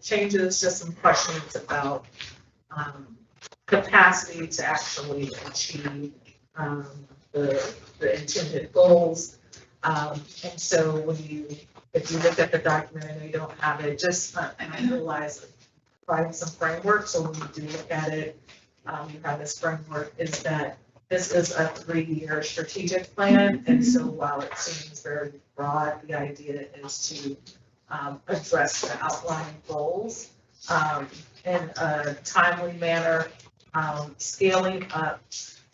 changes, just some questions about capacity to actually achieve the intended goals. And so if you look at the document, I know you don't have it, just realize providing some framework. So when you do look at it, you have this framework is that this is a 3-year strategic plan. And so while it seems very broad, the idea is to address the outlying goals in a timely manner, scaling up,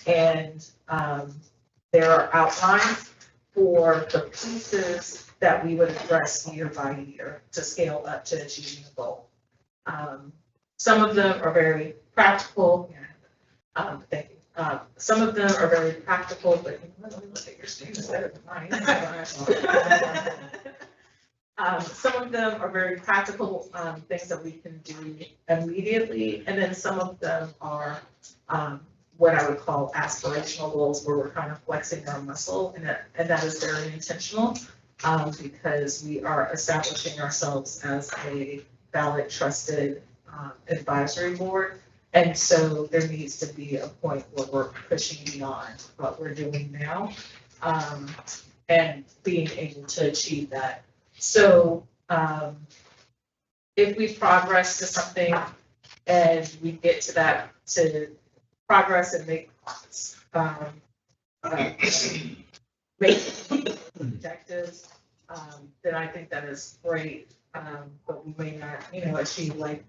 and there are outlines for the pieces that we would address year by year to scale up to achieving the goal. Some of them are very practical. Thank you. Some of them are very practical, but let me look at your screen, it's better than mine. Some of them are very practical things that we can do immediately, and then some of them are what I would call aspirational goals, where we're kind of flexing our muscle, and that is very intentional because we are establishing ourselves as a valid, trusted advisory board. And so there needs to be a point where we're pushing beyond what we're doing now and being able to achieve that. So if we progress to something and we get to that, to progress and make objectives, then I think that is great. But we may not, achieve like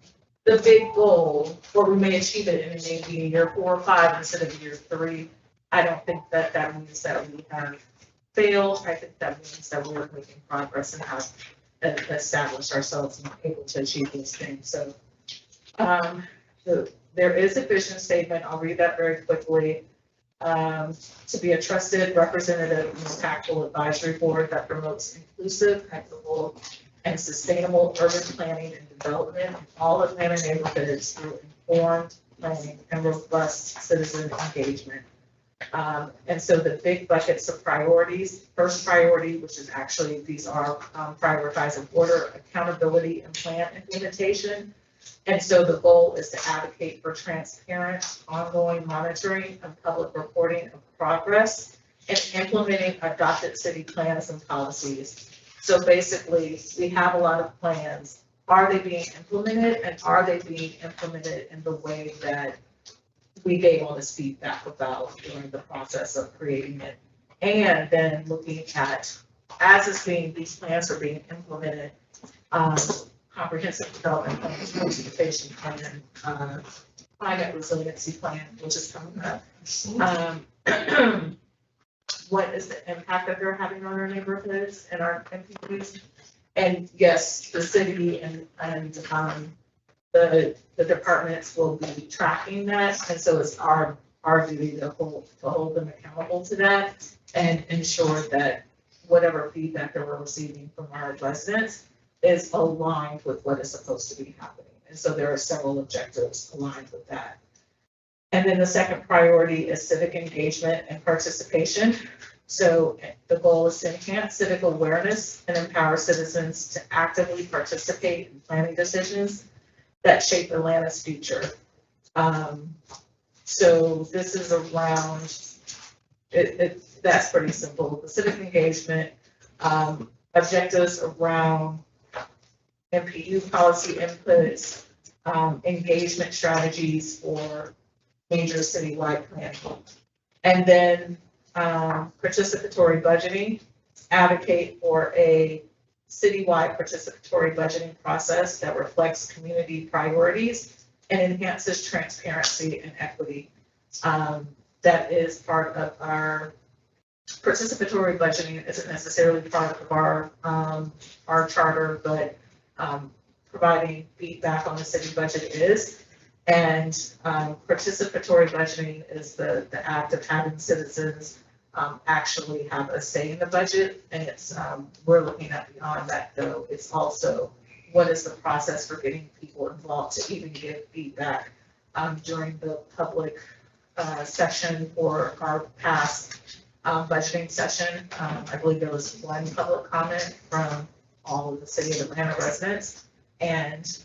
the big goal, or we may achieve it and it may be year 4 or 5 instead of year 3. I don't think that means that we have failed. I think that means that we're making progress and have established ourselves and able to achieve these things. So there is a vision statement. I'll read that very quickly. To be a trusted, representative, and impactful advisory board that promotes inclusive, equitable, and sustainable urban planning and development in all Atlanta neighborhoods through informed planning and robust citizen engagement. And so the big buckets of priorities, first priority, which is actually, these are prioritized in order, accountability and plan implementation. And so the goal is to advocate for transparent, ongoing monitoring and public reporting of progress and implementing adopted city plans and policies. So basically, we have a lot of plans. Are they being implemented, and are they being implemented in the way that we gave all this feedback about during the process of creating it? And then looking at, as these plans are being implemented, comprehensive development plan, transportation plan, climate resiliency plan, which is coming up. what is the impact that they're having on our neighborhoods and our communities. And yes, the city and the departments will be tracking that, and so it's our duty to hold them accountable to that and ensure that whatever feedback that we're receiving from our residents is aligned with what is supposed to be happening. And so there are several objectives aligned with that. And then the second priority is civic engagement and participation. So the goal is to enhance civic awareness and empower citizens to actively participate in planning decisions that shape Atlanta's future. So this is around, that's pretty simple. The civic engagement, objectives around MPU policy inputs, engagement strategies for major citywide planning. And then participatory budgeting, advocate for a citywide participatory budgeting process that reflects community priorities and enhances transparency and equity. That is part of our participatory budgeting. Isn't necessarily part of our charter, but providing feedback on the city budget is. And participatory budgeting is the act of having citizens actually have a say in the budget. And it's we're looking at beyond that though. It's also what is the process for getting people involved to even give feedback during the public session or our past budgeting session. I believe there was one public comment from all of the city of Atlanta residents, and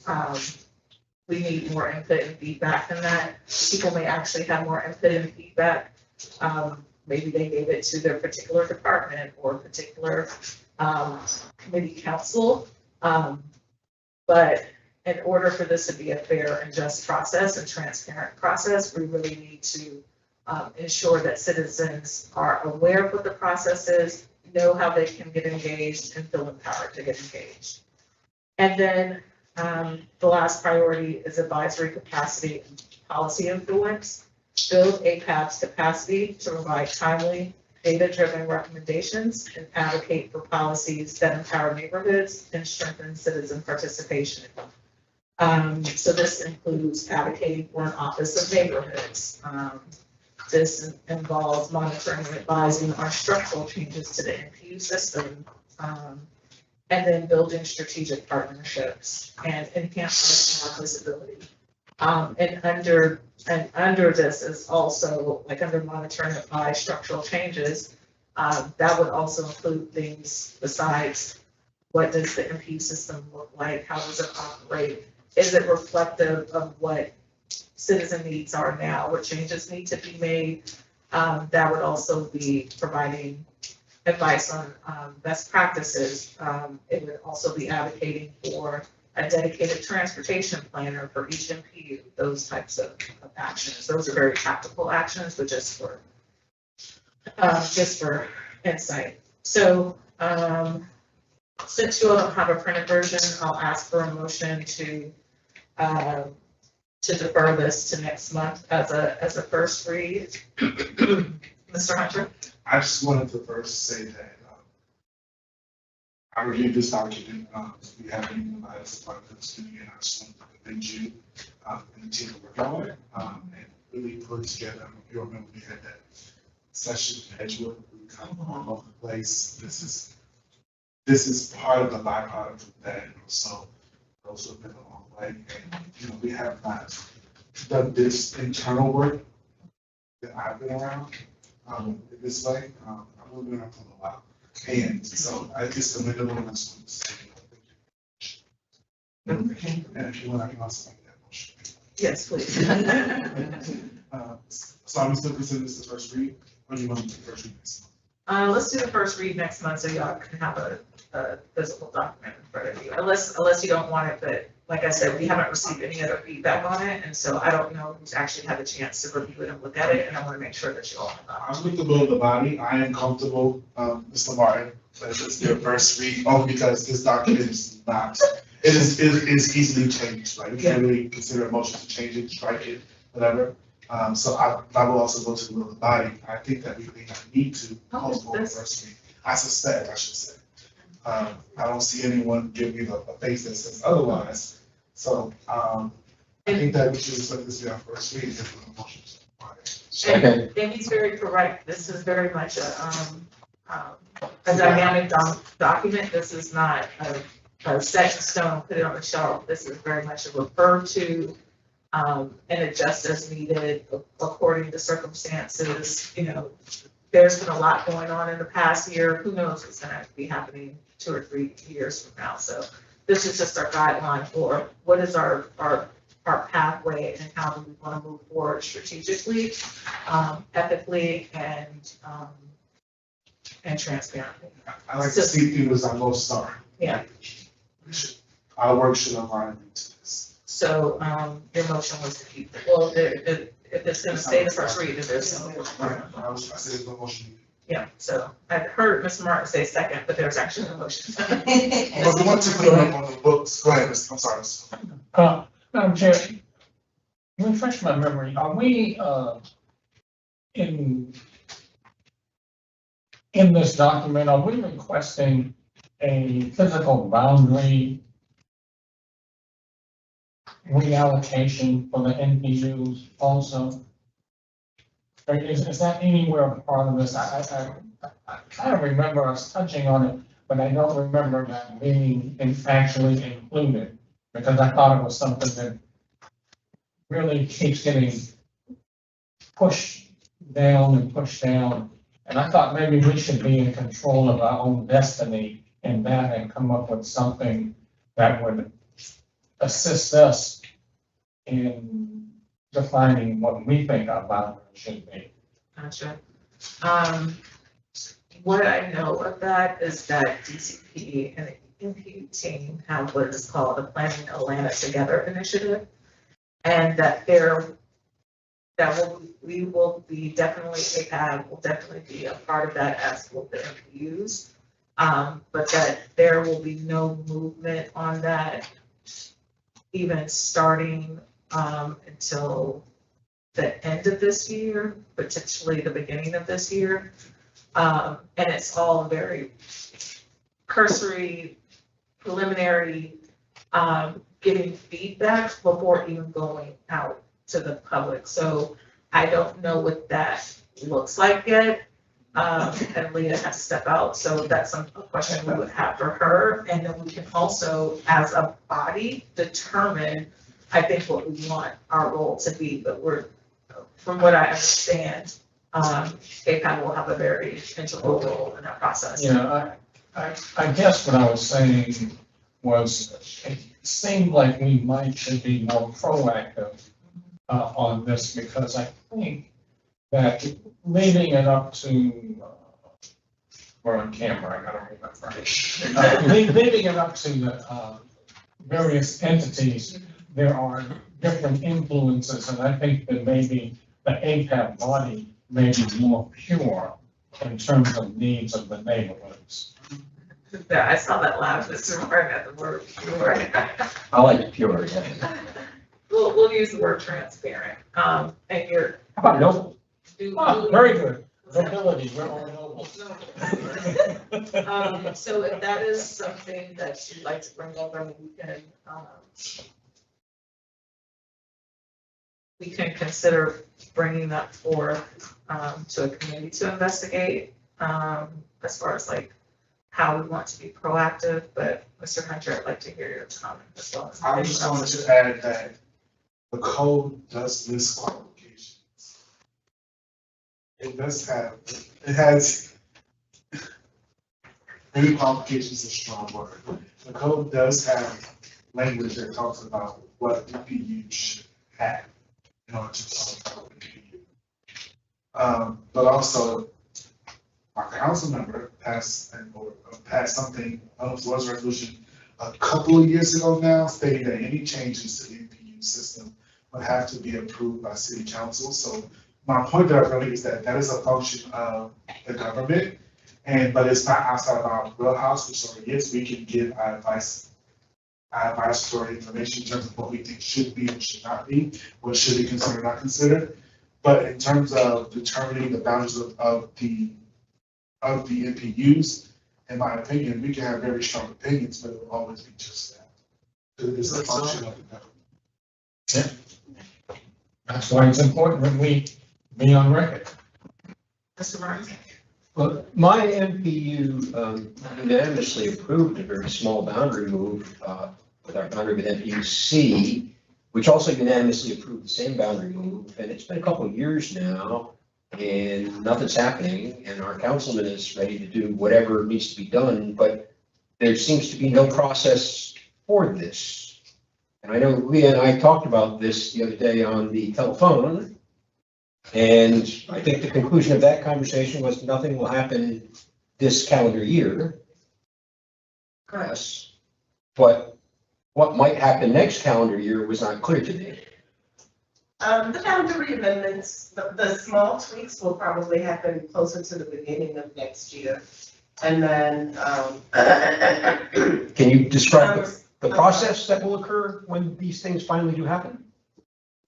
we need more input and feedback than that. People may actually have more input and feedback. Maybe they gave it to their particular department or particular committee council. But in order for this to be a fair and just process and transparent process, we really need to ensure that citizens are aware of what the process is, know how they can get engaged, and feel empowered to get engaged. And then the last priority is advisory capacity and policy influence. Build APAB's capacity to provide timely, data-driven recommendations and advocate for policies that empower neighborhoods and strengthen citizen participation. So this includes advocating for an office of neighborhoods. This involves monitoring and advising on structural changes to the NPU system, and then building strategic partnerships and enhancing our visibility. And under this is also, like under monitoring and advise structural changes, that would also include things besides what does the NPU system look like, how does it operate, is it reflective of what citizen needs are now, what changes need to be made. That would also be providing advice on best practices. It would also be advocating for a dedicated transportation planner for each MPU, those types of actions. Those are very tactical actions, but just for insight. So since you all don't have a printed version, I'll ask for a motion to defer this to next month as a first read. Mr. Hunter? I just wanted to first say that I reviewed this document. We haven't even invited us part of this committee, and I just wanted to commend you and the team that worked on it and really put together. If you remember, we had that session in Edgewood. We kind of all over the place. This is part of the byproduct of that, and also been a long way. And we have not done this internal work that I've been around this way. I've been around for a while. And so I just commendable and I just want to say thank you. And if you want, I can also make that motion. Yes, please. So I'm still considering this the first read, or do you want to do the first read next month? Let's do the first read next month so y'all can have a physical document in front of you, unless you don't want it, but like I said, we haven't received any other feedback on it, and so I don't know who's actually had a chance to review it and look at it, and I want to make sure that you all have that. I'm comfortable with the body. I am comfortable, Mr. Martin, that it's your first read, only because this document is not, it is easily changed, right? We can't really consider a motion to change it, strike it, whatever. So I will also go to the will of the body. I think that we may not need to postpone the first reading. I suspect, I should say. I don't see anyone give me a face that says otherwise. So, I think that we should expect this to be our first reading if we're motion. And he's very correct. This is very much a dynamic document. This is not a set in stone, put it on the shelf. This is very much a refer to, and adjust as needed according to circumstances. You know, there's been a lot going on in the past year. Who knows what's gonna be happening 2 or 3 years from now. So this is just our guideline for what is our pathway and how do we want to move forward strategically, ethically, and transparently. I like to see people as our North Star. Yeah. Our work should align to this. So, your motion was to keep, well, if it's gonna stay the first read, if there's no. I said the motion. Yeah, so I heard Mr. Martin say second, but there's actually a motion. But we want to put it up on the books. Go ahead, I'm sorry. Madam Chair, refresh my memory, are we, in this document, are we requesting a physical boundary reallocation for the NPUs also? Or is that anywhere a part of this? I kind of remember us touching on it, but I don't remember that being actually included, because I thought it was something that really keeps getting pushed down and pushed down. And I thought maybe we should be in control of our own destiny in that and come up with something that would assist us in defining what we think our boundary should be. Gotcha. What I know of that is that DCP and the NPU team have what is called the Planning Atlanta Together initiative. And that we will be definitely, APAB will definitely be a part of that, as will the NPUs. But that there will be no movement on that, even starting until the end of this year, potentially the beginning of this year. And it's all very cursory, preliminary, getting feedback before even going out to the public. So I don't know what that looks like yet. And Leah has to step out, so that's a question we would have for her. And then we can also, as a body, determine, I think, what we want our role to be. But from what I understand, APAB will have a very integral role in that process. Yeah, I guess what I was saying was, it seemed like we should be more proactive on this, because I think that leaving it up to, we're on camera, I gotta remember. Leaving it up to the various entities, there are different influences, and I think that maybe the APAB body may be more pure in terms of needs of the neighborhoods. Yeah, I saw that loud, Mr. Martin, at the word pure. I like pure, yeah. We'll use the word transparent, and you're. How about noble? Very good. Nobility, we're all noble. So if that is something that you'd like to bring over, we can consider bringing that forth, to a committee to investigate, as far as like how we want to be proactive. But Mr. Hunter, I'd like to hear your comment as well. I just wanted to add that the code does list qualifications. It has, maybe qualifications is a strong word. The code does have language that talks about what DPU should have in order to qualify for DPU. But also, our council member passed something, I don't know if it was a resolution, a couple of years ago now, stating that any changes to the DPU system would have to be approved by city council. So my point there really is that is a function of the government, but it's not outside of our wheelhouse, which already is. We can give our advisory information in terms of what we think should be and should not be, what should be considered or not considered. But in terms of determining the boundaries of the NPUs, in my opinion, we can have very strong opinions, but it will always be just that. Because it is a function of the government. That's why it's important when we be on record. Mr. Martin? Well, my MPU unanimously approved a very small boundary move with our boundary with MPU C, which also unanimously approved the same boundary move, and it's been a couple of years now, and nothing's happening, and our councilman is ready to do whatever needs to be done, but there seems to be no process for this. And I know Leah and I talked about this the other day on the telephone, and I think the conclusion of that conversation was nothing will happen this calendar year. Yes, but what might happen next calendar year was not clear to me. The boundary amendments, the small tweaks will probably happen closer to the beginning of next year. And then, Can you describe the process that will occur when these things finally do happen?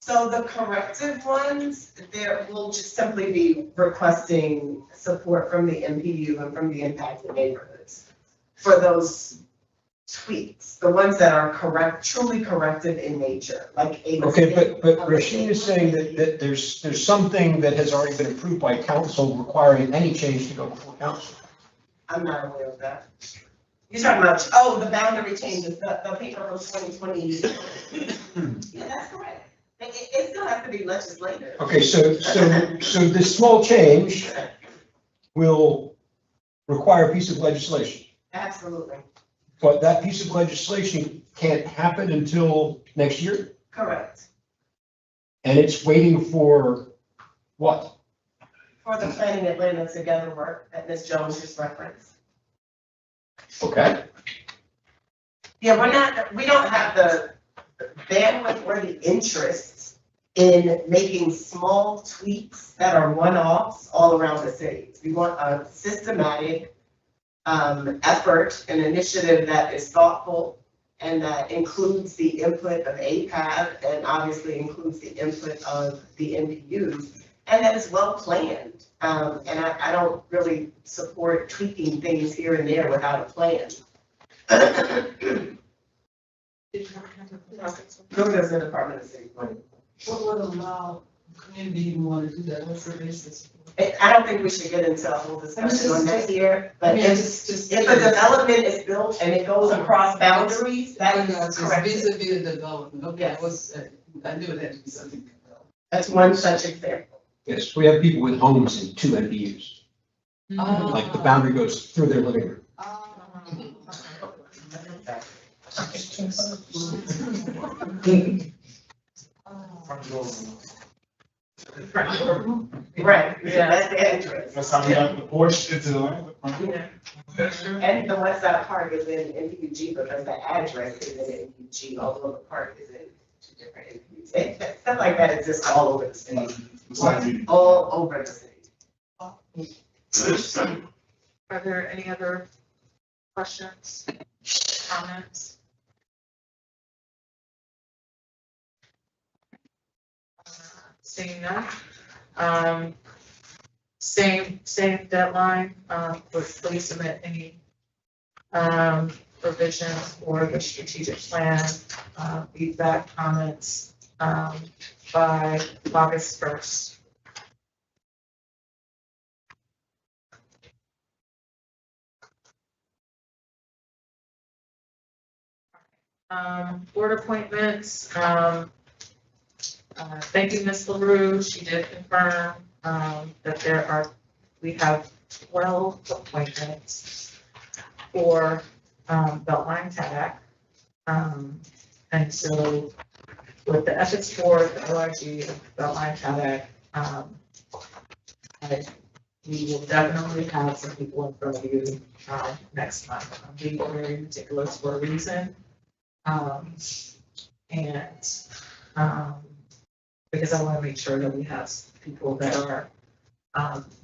so the corrective ones, there will just simply be requesting support from the MPU and from the impacted neighborhoods for those tweaks, the ones that are correct, truly corrective in nature, like a. Okay, but Rasheen is saying that there's something that has already been approved by council requiring any change to go before council. I'm not aware of that. You're talking about, oh, the boundary changes, the paper from 2020. Yeah, that's correct. It still has to be legislated. Okay, so this small change will require a piece of legislation, Absolutely, but that piece of legislation can't happen until next year, correct. and it's waiting for what? For the Planning Atlanta Together work that Ms. Jones just referenced. Okay. Yeah, we don't have the bandwidth or the interest in making small tweaks that are one-offs all around the city. We want a systematic effort, an initiative that is thoughtful and that includes the input of APAB and obviously includes the input of the NPUs, and that is well planned. And I don't really support tweaking things here and there without a plan. No, there's a Department of City Planning. What would allow community even want to do that? What's the basis? I don't think we should get into a whole discussion on that here, but if Just. a development is built and it goes across boundaries, that is correct. Vis-a-vis the development, okay, Yes. I knew it had to be something. That's one such example. Yes, we have people with homes in 2 NPUs, like the boundary goes through their living room. Right, Yeah. that's the entrance. That's how we got the porch into the land. Yeah. And the West Side Park is in NPUG because the address is in NPUG, although the park is in 2 different NPUs. Stuff like that exists all over the city, It's not needed. all over the city. Are there any other questions, comments? Seeing none. Same deadline, please submit any provisions for the strategic plan, feedback, comments, by August 1st. Board appointments, thank you, Ms. LaRue. She did confirm that we have 12 appointments for Beltline TAC. And so with the ethics board, the OIG, Beltline TAC, we will definitely have some people in front of you next month. I'm being very meticulous for a reason. Because I want to make sure that we have people that are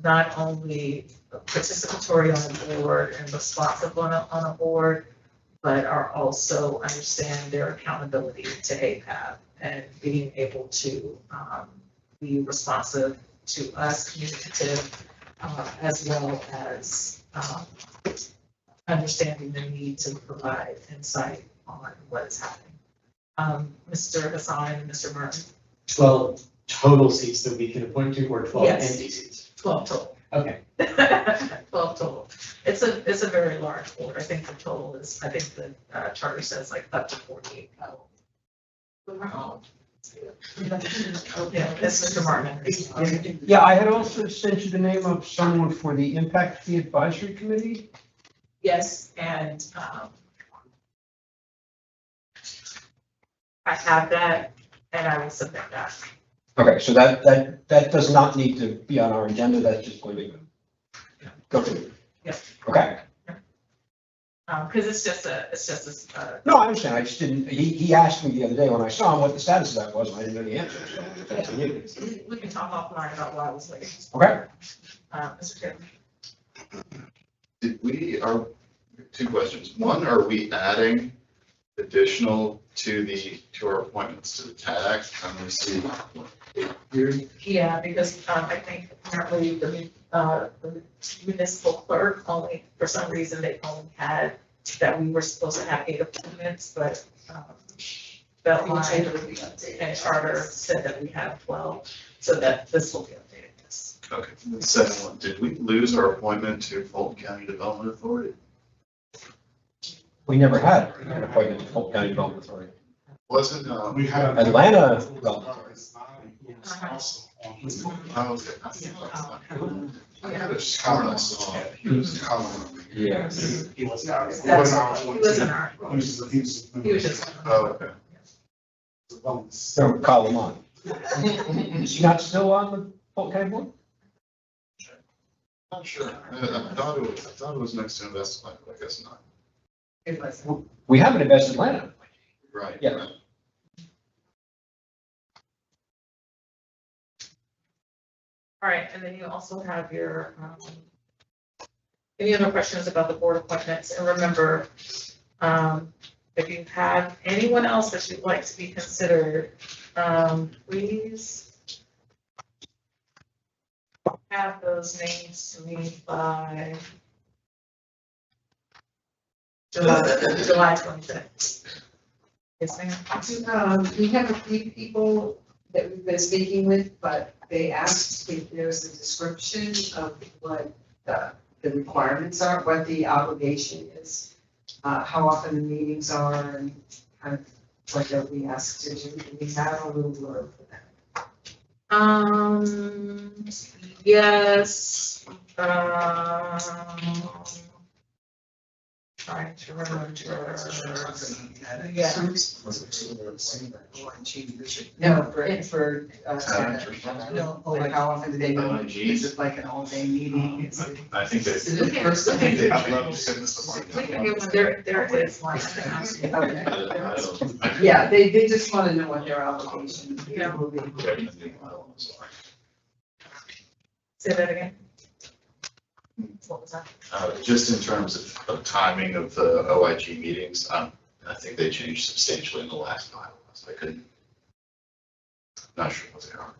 not only participatory on the board and responsive on a board, but are also understand their accountability to APAB and being able to be responsive to us, communicative, as well as, understanding the need to provide insight on what is happening. Mr. Hassan and Mr. Martin, 12 total seats that we can appoint to, or 12 Yes. empty seats? 12 total. Okay. 12 total. It's a very large board. I think the total is, I think the charter says like up to 48. Yeah, that's Mr. Martin. Yeah, I had also sent you the name of someone for the Impact Fee Advisory Committee. Yes, and I have that, and I will submit that. Okay, so that does not need to be on our agenda, that's just going to go through. Yeah. Okay, Because it's just a, no, I understand, I just didn't, he asked me the other day when I saw him what the status of that was, and I didn't know the answer, so that's new. we can talk offline about why I was waiting. Okay. Mr. Chairman. Did we, two questions. One, are we adding additional to our appointments to the TAG? I'm going to see here. Yeah, because I think apparently the municipal clerk only, for some reason, they only had, that we were supposed to have 8 appointments, but Beltline and Charter said that we have 12, so that this will be updated. Yes. Okay. The second one, did we lose our appointment to Fulton County Development Authority? We never had an appointment to Fulton County Development Authority. Wasn't, We had a. Atlanta Development Authority. Oh, okay. I had a scout I saw, he was calling. Yeah. He was out. He wasn't our. He was just. Oh, okay. Don't call him on. Is he not still on the Fulton County Board? Not sure. I thought it was next to Investment, but I guess not. It was. We have an Invest Atlanta. Right. Yeah. Right. All right, and then you also have your, any other questions about the board appointments? And remember, if you have anyone else that you'd like to be considered, please have those names to me by July 25th. Yes, ma'am. We have a few people that we've been speaking with, but they asked if there's a description of what the requirements are, what the obligation is, how often the meetings are, and kind of what they'll be asked to do. Do we have a little blurb for that? Yes, trying to remember. Yeah. No, for, like how often do they go? Is it like an all-day meeting? Is it? I think they. Is it the first I think they. thing? I'd love to send this to We can Mark. give them there is one. Okay. Yeah, they just want to know what their obligation Yeah. will be. Say that again. What was that? Just in terms of timing of the OIG meetings, I think they changed substantially in the last bylaw, so I couldn't. Not sure what they are.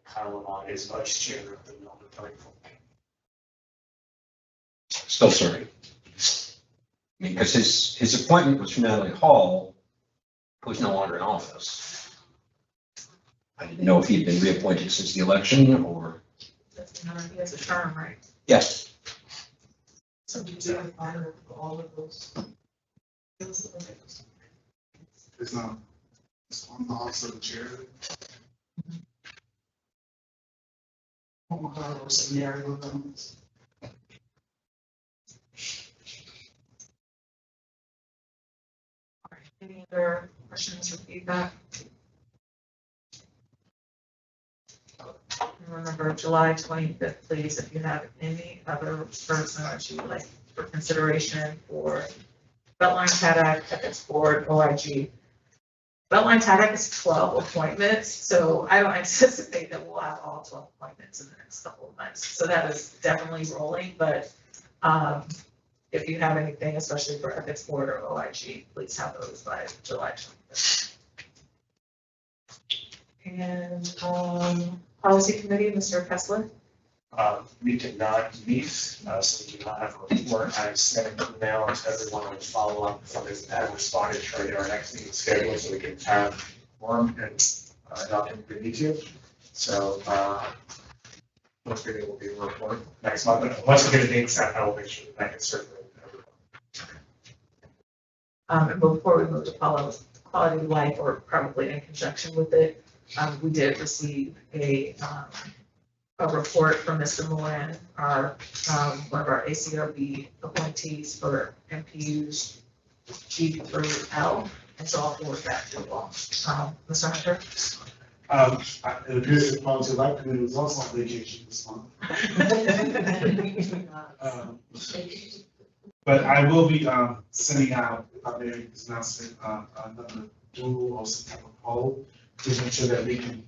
Kyle Lamont is vice chair of the Melbourne County. Still serving. Because his appointment was from Natalie Hall, who's no longer in office. I didn't know if he'd been reappointed since the election or, He has a term, right? yes. So we do have honor of all of those. It's not, it's on the office of the chair. Any other questions or feedback? And remember, July 25th, please, if you have any other person that you would like for consideration for Beltline, CADAC, Ethics Board, OIG. Beltline TADAC is 12 appointments, so I don't anticipate that we'll have all 12 appointments in the next couple of months. So that is definitely rolling, but if you have anything, especially for ethics board or OIG, please have those by July 25th. And policy committee, Mr. Kessler. We did not meet, so we do not have a report. I sent an email to everyone to follow up from this and responded to our next meeting schedule so we can have form and not if we need to. So, hopefully there will be a report next month, but once we get a date set, I will make sure that I can circulate to everyone. And before we move to quality of life, or probably in conjunction with it, we did receive a report from Mr. Moran, our, one of our ACRB appointees for MPUs G through L, and so I'll forward that to you all. Mr. Hunter? It appears that Quality of Life Committee was also on vacation this month. But I will be, sending out, if I may, this announcement, another dual or some type of poll to make sure that we can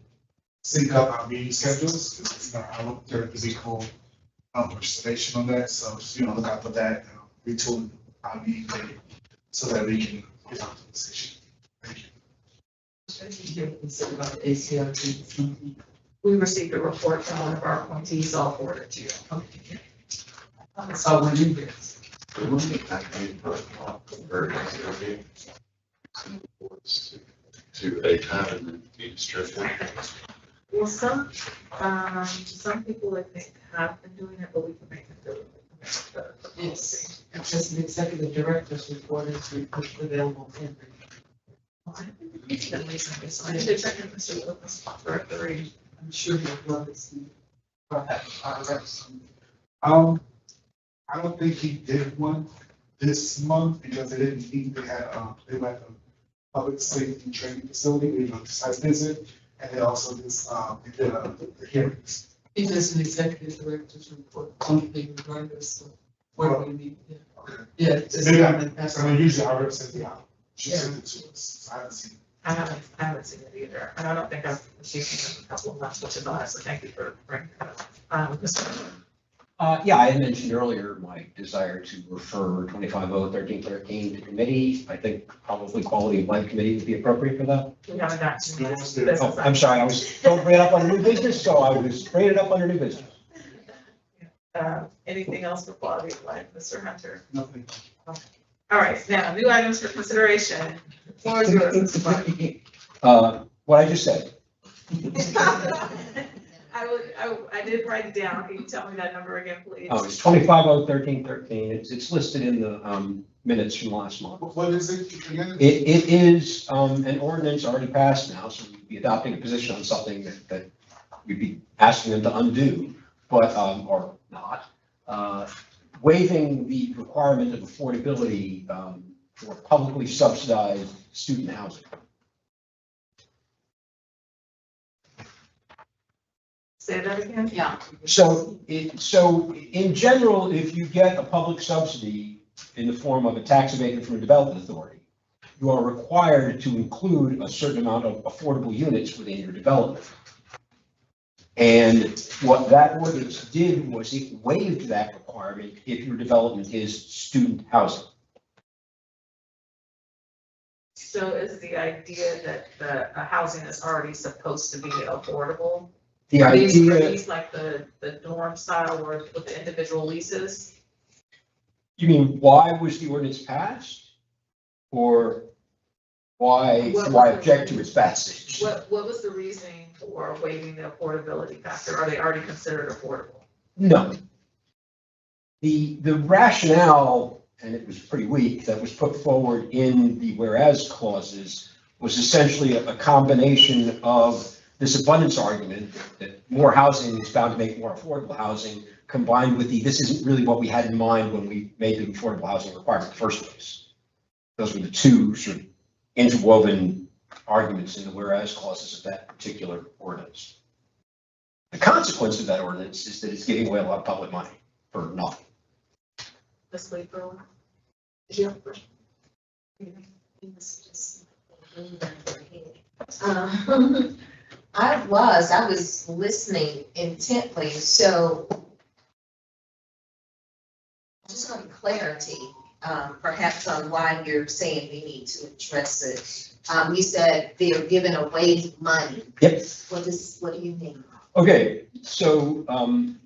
sync up our meeting schedules, because, I want there to be full participation on that, so, look out for that, retool our meeting day so that we can get out to the session. Thank you. We received a report from one of our appointees, I'll forward it to you. So when you get. To APAB and then be distributed. Well, some people I think have been doing it, but we can make it do it. Yes, it's just an executive director's report is available in. It's been recently, so I should check in Mr. Wilkins' directory. I'm sure you'll love this. Our reps. I don't think he did one this month because they didn't think they had, they went to public safety training facility, we went to site visit, and they also just, they did the hearings. He does an executive director's report, monthly regardless of where we meet. Yeah. Okay. Yeah. it's Maybe that's I mean, usually our rep sent it out. She sent it to us, so I haven't seen it. I haven't seen it either, and I don't think I've received it in a couple of months, which is odd, so thank you for bringing that up. Mr. Yeah, I had mentioned earlier my desire to refer 25-0-13-13 to committee. I think probably Quality of Life Committee would be appropriate for that. We haven't got to this. Oh, I'm sorry, I was don't bring it up under new business, so I was bringing it up under new business. Anything else for quality of life, Mr. Hunter? Nothing. All right, now, new items for consideration. Floor is yours, Mr. Clark. What I just said. I did write it down. Can you tell me that number again, please? Oh, it's 25-0-13-13. It's listed in the minutes from last month. What is it again? It is an ordinance already passed now, so we'd be adopting a position on something that we'd be asking them to undo, but, or not. Waiving the requirement of affordability for publicly subsidized student housing. Say that again? Yeah. So in general, if you get a public subsidy in the form of a tax abatement from a development authority, you are required to include a certain amount of affordable units within your development. And what that ordinance did was it waived that requirement if your development is student housing. So is the idea that the housing is already supposed to be affordable? The Are idea, these like the dorm style or with the individual leases? you mean, why was the ordinance passed? Or why do I object to its passage? What was the reasoning for waiving the affordability factor? Are they already considered affordable? No. The rationale, and it was pretty weak, that was put forward in the whereas clauses was essentially a combination of this abundance argument that more housing is bound to make more affordable housing, combined with this isn't really what we had in mind when we made the affordable housing requirement in the first place. Those were the two sort of interwoven arguments in the whereas clauses of that particular ordinance. The consequence of that ordinance is that it's giving away a lot of public money for nothing. Ms. Leeper, did you have a question? I was listening intently, so just want clarity, perhaps on why you're saying we need to address it. You said they're giving away money. Yep. What do you mean? Okay, so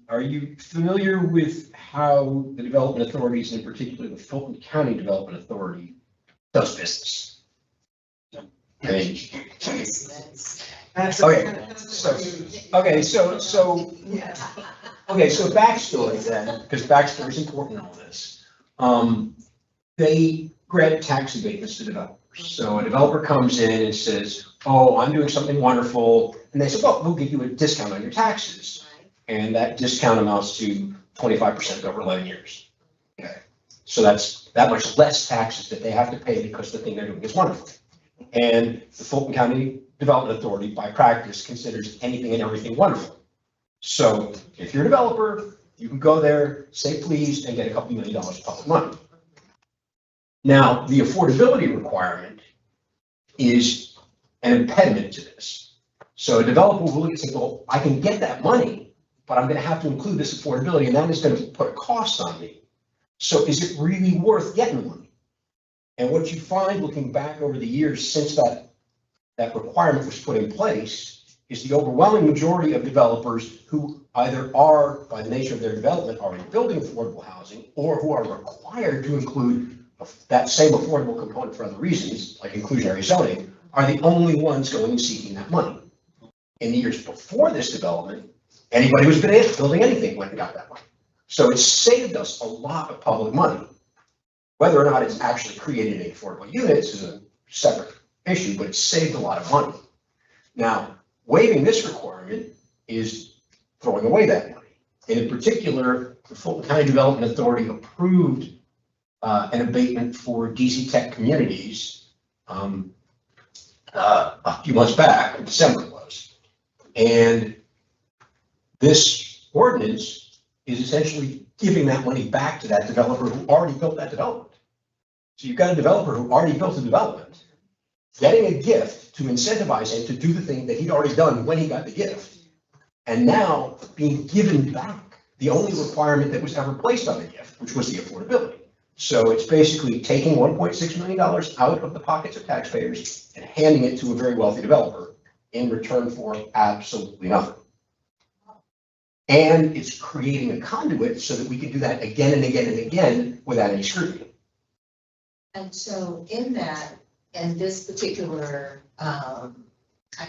are you familiar with how the development authorities, in particular the Fulton County Development Authority, does business? I mean, okay, so backstory then, because backstory is important in all this. They grant tax abatements to developers. So a developer comes in and says, oh, I'm doing something wonderful. And they say, well, we'll give you a discount on your taxes. And that discount amounts to 25% over 11 years. Okay. So that's that much less taxes that they have to pay because the thing they're doing is wonderful. And the Fulton County Development Authority, by practice, considers anything and everything wonderful. So if you're a developer, you can go there, say please, and get a couple $1 million of public money. Now, the affordability requirement is an impediment to this. So a developer will look and say, well, I can get that money, but I'm going to have to include this affordability, and that is going to put a cost on me. So is it really worth getting the money? And what you find looking back over the years since that requirement was put in place is the overwhelming majority of developers who either are, by the nature of their development, already building affordable housing, or who are required to include that same affordable component for other reasons, like inclusionary zoning, are the only ones going and seeking that money. In the years before this development, anybody who's been building anything went and got that money. So it's saved us a lot of public money. Whether or not it's actually created any affordable units is a separate issue, but it's saved a lot of money. Now, waiving this requirement is throwing away that money. And in particular, the Fulton County Development Authority approved an abatement for DC Tech communities a few months back, in December it was. And this ordinance is essentially giving that money back to that developer who already built that development. So you've got a developer who already built a development, getting a gift to incentivize him to do the thing that he'd already done when he got the gift, and now being given back the only requirement that was ever placed on the gift, which was the affordability. So it's basically taking $1.6 million out of the pockets of taxpayers and handing it to a very wealthy developer in return for absolutely nothing. And it's creating a conduit so that we can do that again and again and again without any scrutiny. And so in this particular, I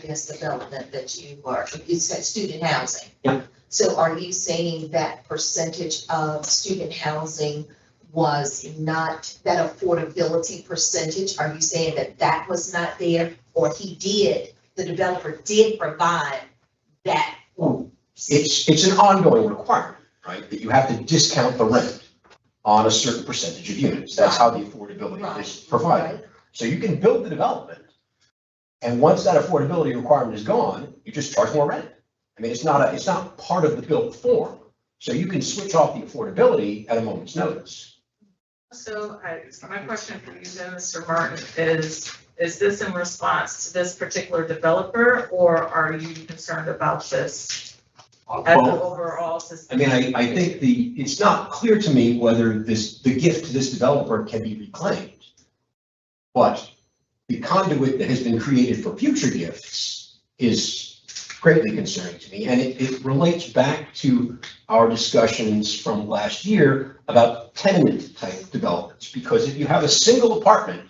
guess, development that you said student housing. Yeah. So are you saying that percentage of student housing was not, that affordability percentage, are you saying that was not there? Or the developer did provide that? It's an ongoing requirement, right? That you have to discount the rent on a certain percentage of units. That's how the affordability is provided. Right. So you can build the development, and once that affordability requirement is gone, you just charge more rent. I mean, it's not part of the built form. So you can switch off the affordability at a moment's notice. So my question for you then, Mr. Martin, is this in response to this particular developer, or are you concerned about this as the overall system? I mean, I think it's not clear to me whether the gift to this developer can be reclaimed. But the conduit that has been created for future gifts is greatly concerning to me. And it relates back to our discussions from last year about tenement type developments. Because if you have a single apartment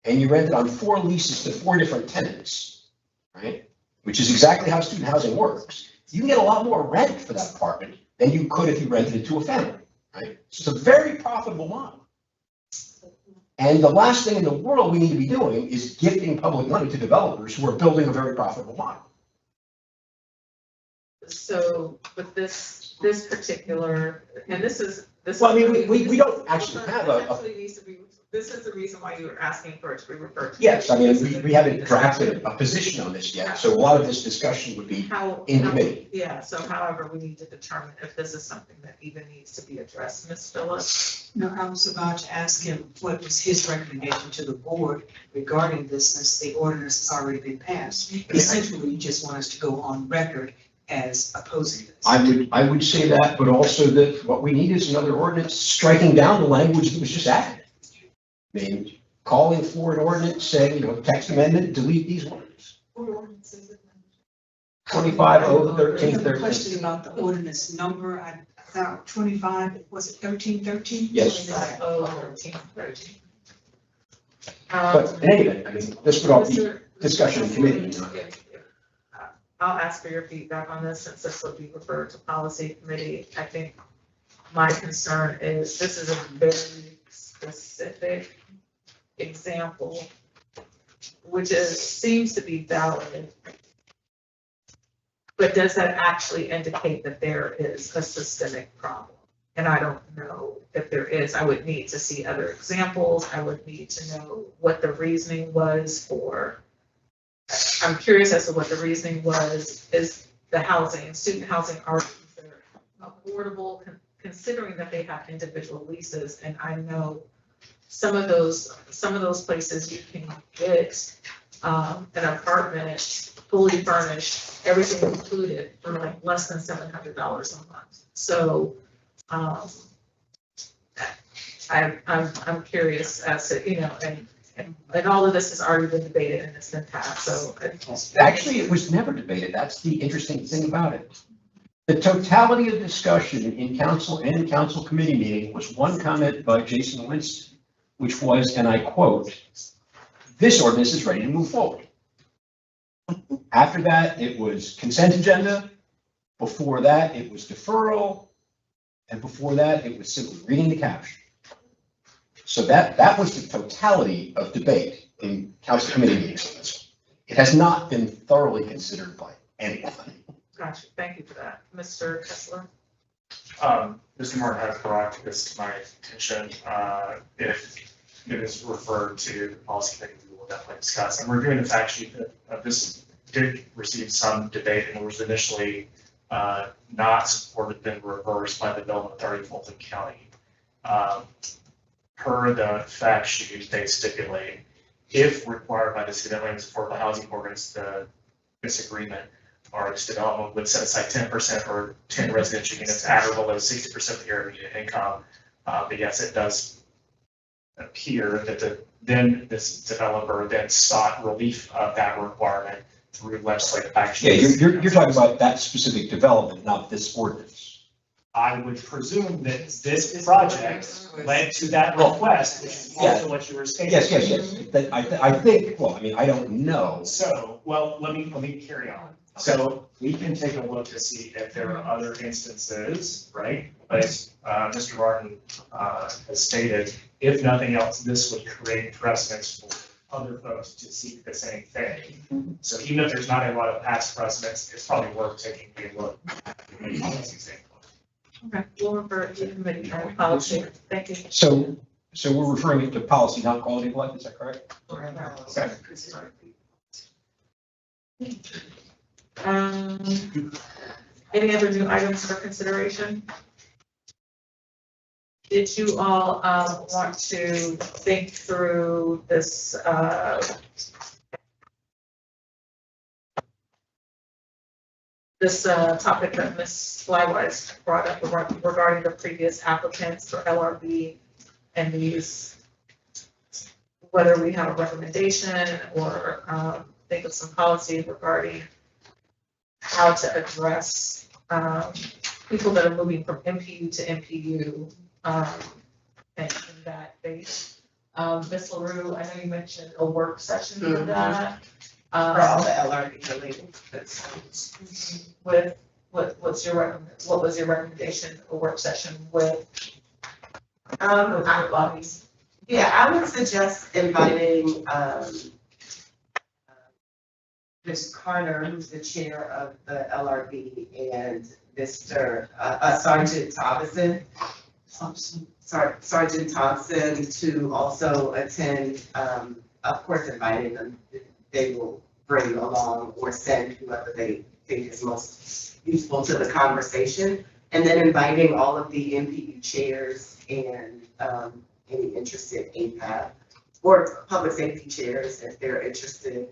and you rent it on 4 leases to 4 different tenants, right? Which is exactly how student housing works. You can get a lot more rent for that apartment than you could if you rented it to a family, right? So it's a very profitable model. And the last thing in the world we need to be doing is gifting public money to developers who are building a very profitable model. So with this particular, and this is. Well, I mean, we don't actually have actually needs to be this is the reason why you were asking for it to be referred to. Yes, I mean, we haven't drafted a position on this yet, so a lot of this discussion would be in committee. Yeah, so however, we need to determine if this is something that even needs to be addressed, Ms. Phillips. No, I was about to ask him what was his recommendation to the board regarding this, since the ordinance has already been passed. Essentially, you just want us to go on record as opposing this. I would say that, but also that what we need is another ordinance striking down the language that was just added. I mean, calling for an ordinance saying, text amendment, delete these words. 25/0/13/13. The question about the ordinance number, I thought 25, was it 1313? Yes. 25/0/13/13. But in any event, I mean, this would all be discussion in committee. I'll ask for your feedback on this, since this will be referred to policy committee. I think my concern is this is a very specific example, which seems to be valid. But does that actually indicate that there is a systemic problem? And I don't know if there is. I would need to see other examples. I would need to know what the reasoning was for. I'm curious as to what the reasoning was. Is the student housing are considered affordable, considering that they have individual leases? And I know some of those places you can get an apartment fully furnished, everything included, for like less than $700 a month. So I'm curious as to, and all of this has already been debated and it's been passed, so. Actually, it was never debated. That's the interesting thing about it. The totality of discussion in council and council committee meeting was one comment by Jason Winston, which was, and I quote, "This ordinance is ready to move forward." After that, it was consent agenda. Before that, it was deferral. And before that, it was simply reading the caption. So that was the totality of debate in council committee meetings. It has not been thoroughly considered by anyone. Gotcha, thank you for that. Mr. Kessler? Mr. Martin has brought this to my attention. If it is referred to the policy committee, we will definitely discuss. And we're doing the fact sheet. This did receive some debate and was initially not supported, then reversed by the Development Authority of Fulton County. Per the fact sheet, they stipulate, if required by the City of Atlanta's Affordable Housing Ordinance, this agreement or this development would set aside 10% or 10 residential units at or below 60% of the area median income. But yes, it does appear that this developer then sought relief of that requirement through legislative action. Yeah, you're talking about that specific development, not this ordinance. I would presume that this project led to that request, which is also what you were stating. Yes. I think, well, I mean, I don't know. So, well, let me carry on. So we can take a look to see if there are other instances, right? But Mr. Martin has stated, if nothing else, this would create precedents for other folks to seek the same thing. So even if there's not a lot of past precedents, it's probably worth taking a look at the policy standpoint. Okay, we'll refer it to the committee and policy. Thank you. So we're referring it to policy, not quality of life, is that correct? Okay. Any other new items for consideration? Did you all want to think through this topic that Ms. Flywise brought up regarding the previous applicants for LRB and these, whether we have a recommendation or think of some policy regarding how to address people that are moving from MPU to MPU and in that phase. Ms. LaRue, I know you mentioned a work session for that. For all the LRB related. With what was your recommendation, a work session with bodies? Yeah, I would suggest inviting Ms. Carter, who's the chair of the LRB, and Mr. Sergeant Thomason, Sergeant Thompson to also attend, of course, inviting them. They will bring along or send whoever they think is most useful to the conversation. And then inviting all of the MPU chairs and any interested APAB or public safety chairs, if they're interested,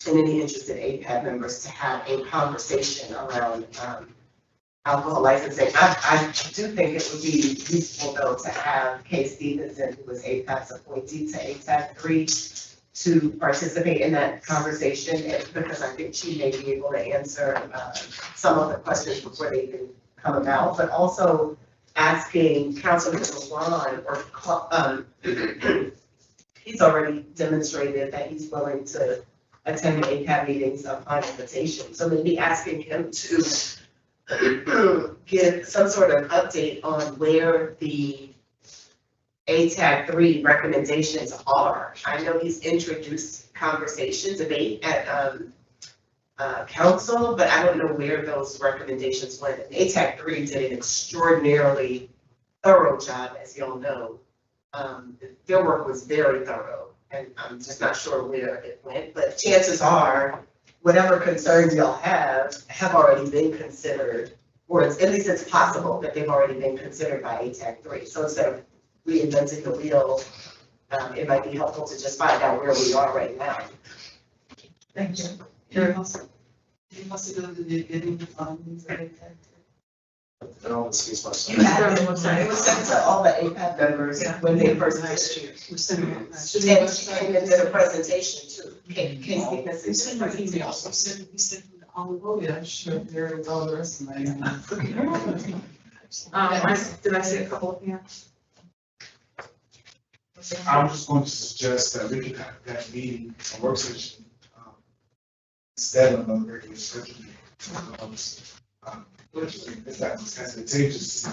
and any interested APAB members to have a conversation around alcohol licensing. I do think it would be useful though to have Kay Stevenson, who was APAB's appointee to ATAC 3, to participate in that conversation, because I think she may be able to answer some of the questions before they even come about, but also asking Councilman LeBron, or he's already demonstrated that he's willing to attend the APAB meetings upon invitation. So maybe asking him to give some sort of update on where the ATAC 3 recommendations are. I know he's introduced conversation, debate at council, but I don't know where those recommendations went. ATAC 3 did an extraordinarily thorough job, as y'all know. Their work was very thorough, and I'm just not sure where it went, but chances are, whatever concerns y'all have already been considered, or at least it's possible that they've already been considered by ATAC 3. So instead of reinventing the wheel, it might be helpful to just find out where we are right now. Thank you. You must go to the getting the findings of APAB. And all the seats myself. It was sent to all the APAB members when they first last year. We sent it on that. And then did a presentation too. Kay Stevenson We sent an email, we sent all the, oh yeah, sure, there is all the rest of my. Did I see a couple of hands? I'm just going to suggest that we can have that meeting, a work session, instead of a regular schedule. It's not advantageous,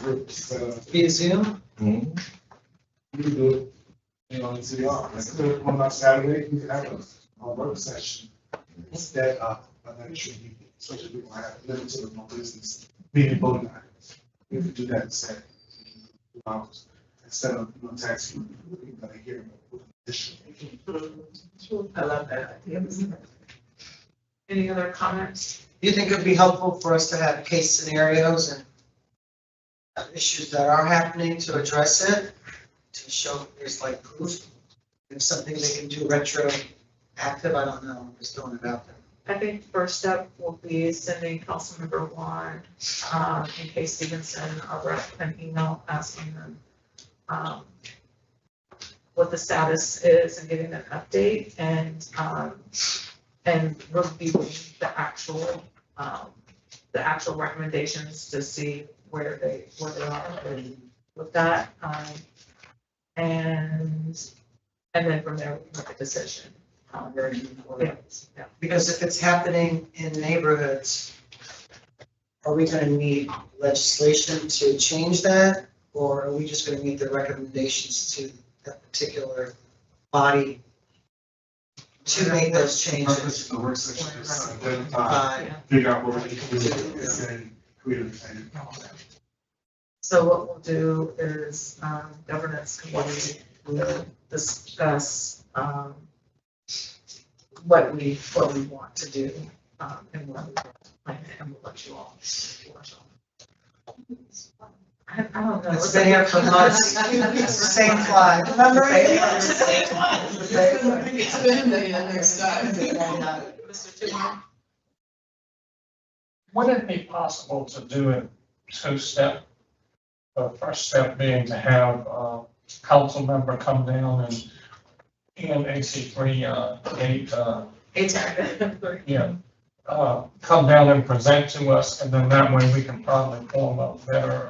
Via Zoom? we can do it, in city office. On our Saturday, we can have a work session instead of an actual meeting, especially if we want to have limited no business meeting voting items. We can do that instead. 2 hours. Instead of, taxing, here, with additional. I love that idea. Any other comments? Do you think it would be helpful for us to have case scenarios and issues that are happening to address it? To show there's like proof, if something they can do retroactive, I don't know, I'm just throwing it out there. I think first step will be sending Councilmember Juan, and Kay Stevenson, an email asking them what the status is and getting an update, and reviewing the actual recommendations to see where they are with that. And then from there, we make a decision. Yeah. Because if it's happening in neighborhoods, are we gonna need legislation to change that? Or are we just gonna need the recommendations to that particular body to make those changes? The work session is identify, figure out what we can do, and create a plan. So what we'll do is, governance committee will discuss, what we want to do, and what we plan, and we'll let you all. I don't know. It's been here for months. It's the same fly. Remember? It's been the next time. Mr. Timmer? Would it be possible to do a two-step? The first step being to have a council member come down and AC3 come down and present to us, and then that way we can probably form a better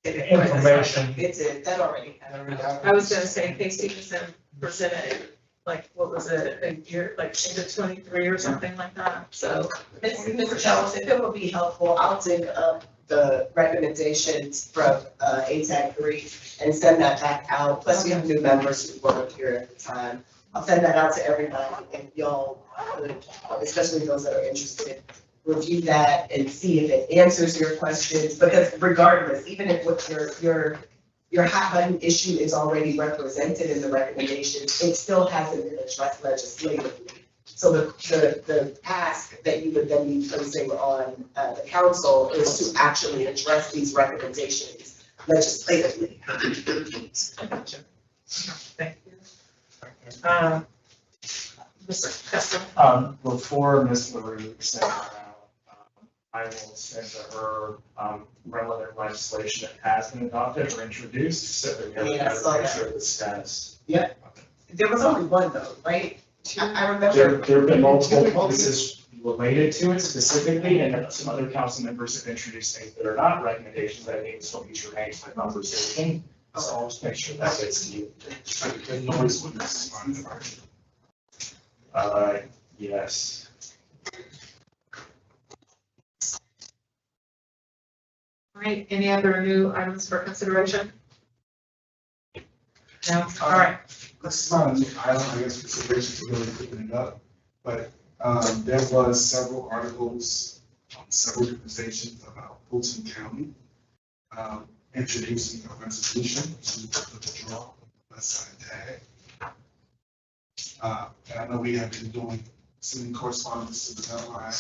information. That already happened. I was gonna say, Kay Stevenson presented, like, what was it, a year, like, into 23 or something like that, so. Mr. Jones, if it would be helpful, I'll dig up the recommendations from ATAC 3 and send that back out. Plus, we have new members who weren't here at the time. I'll send that out to everybody, and y'all could, especially those that are interested, review that and see if it answers your questions, because regardless, even if what your hot button issue is already represented in the recommendations, it still hasn't been addressed legislatively. So the ask that you would then be placing on the council is to actually address these recommendations legislatively. Gotcha. Thank you. Mr. Kessler? Before Ms. LaRue sends it out, I will send to her, relevant legislation that has been adopted or introduced, so that we have a picture of the status. Yeah. There was only one though, right? I remember. There have been multiple policies related to it specifically, and some other council members have introduced things that are not recommendations that need to still be germane to the conversation. So I'll just make sure that gets to you. Yes. All right, any other new items for consideration? No, all right. This is not a new item, I guess, consideration to really picking it up, but there was several articles on several organizations about Fulton County introducing a resolution to withdraw the West Side tag. And I know we have been sending correspondence to the LI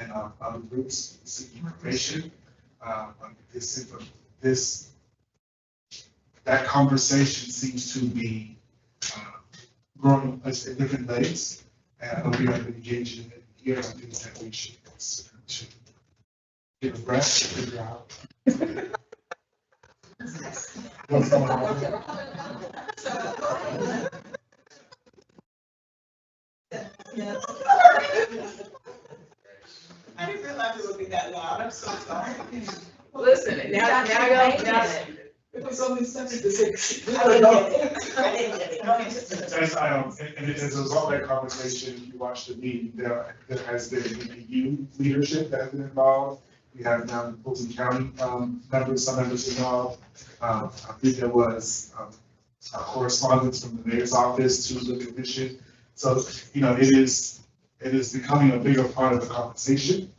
and other groups seeking information. That conversation seems to be growing at different rates, and I know we have been engaging in it here. I think that we should consider to get a breath to figure out what's going on. I didn't realize it would be that loud, I'm so sorry. Listen, now, It was only 7 to 6. As and as a result of that conversation, if you watch the meeting, there has been EPU leadership that has been involved. We have now the Fulton County some members involved. I think there was a correspondence from the mayor's office to the commission. So, it is becoming a bigger part of the conversation.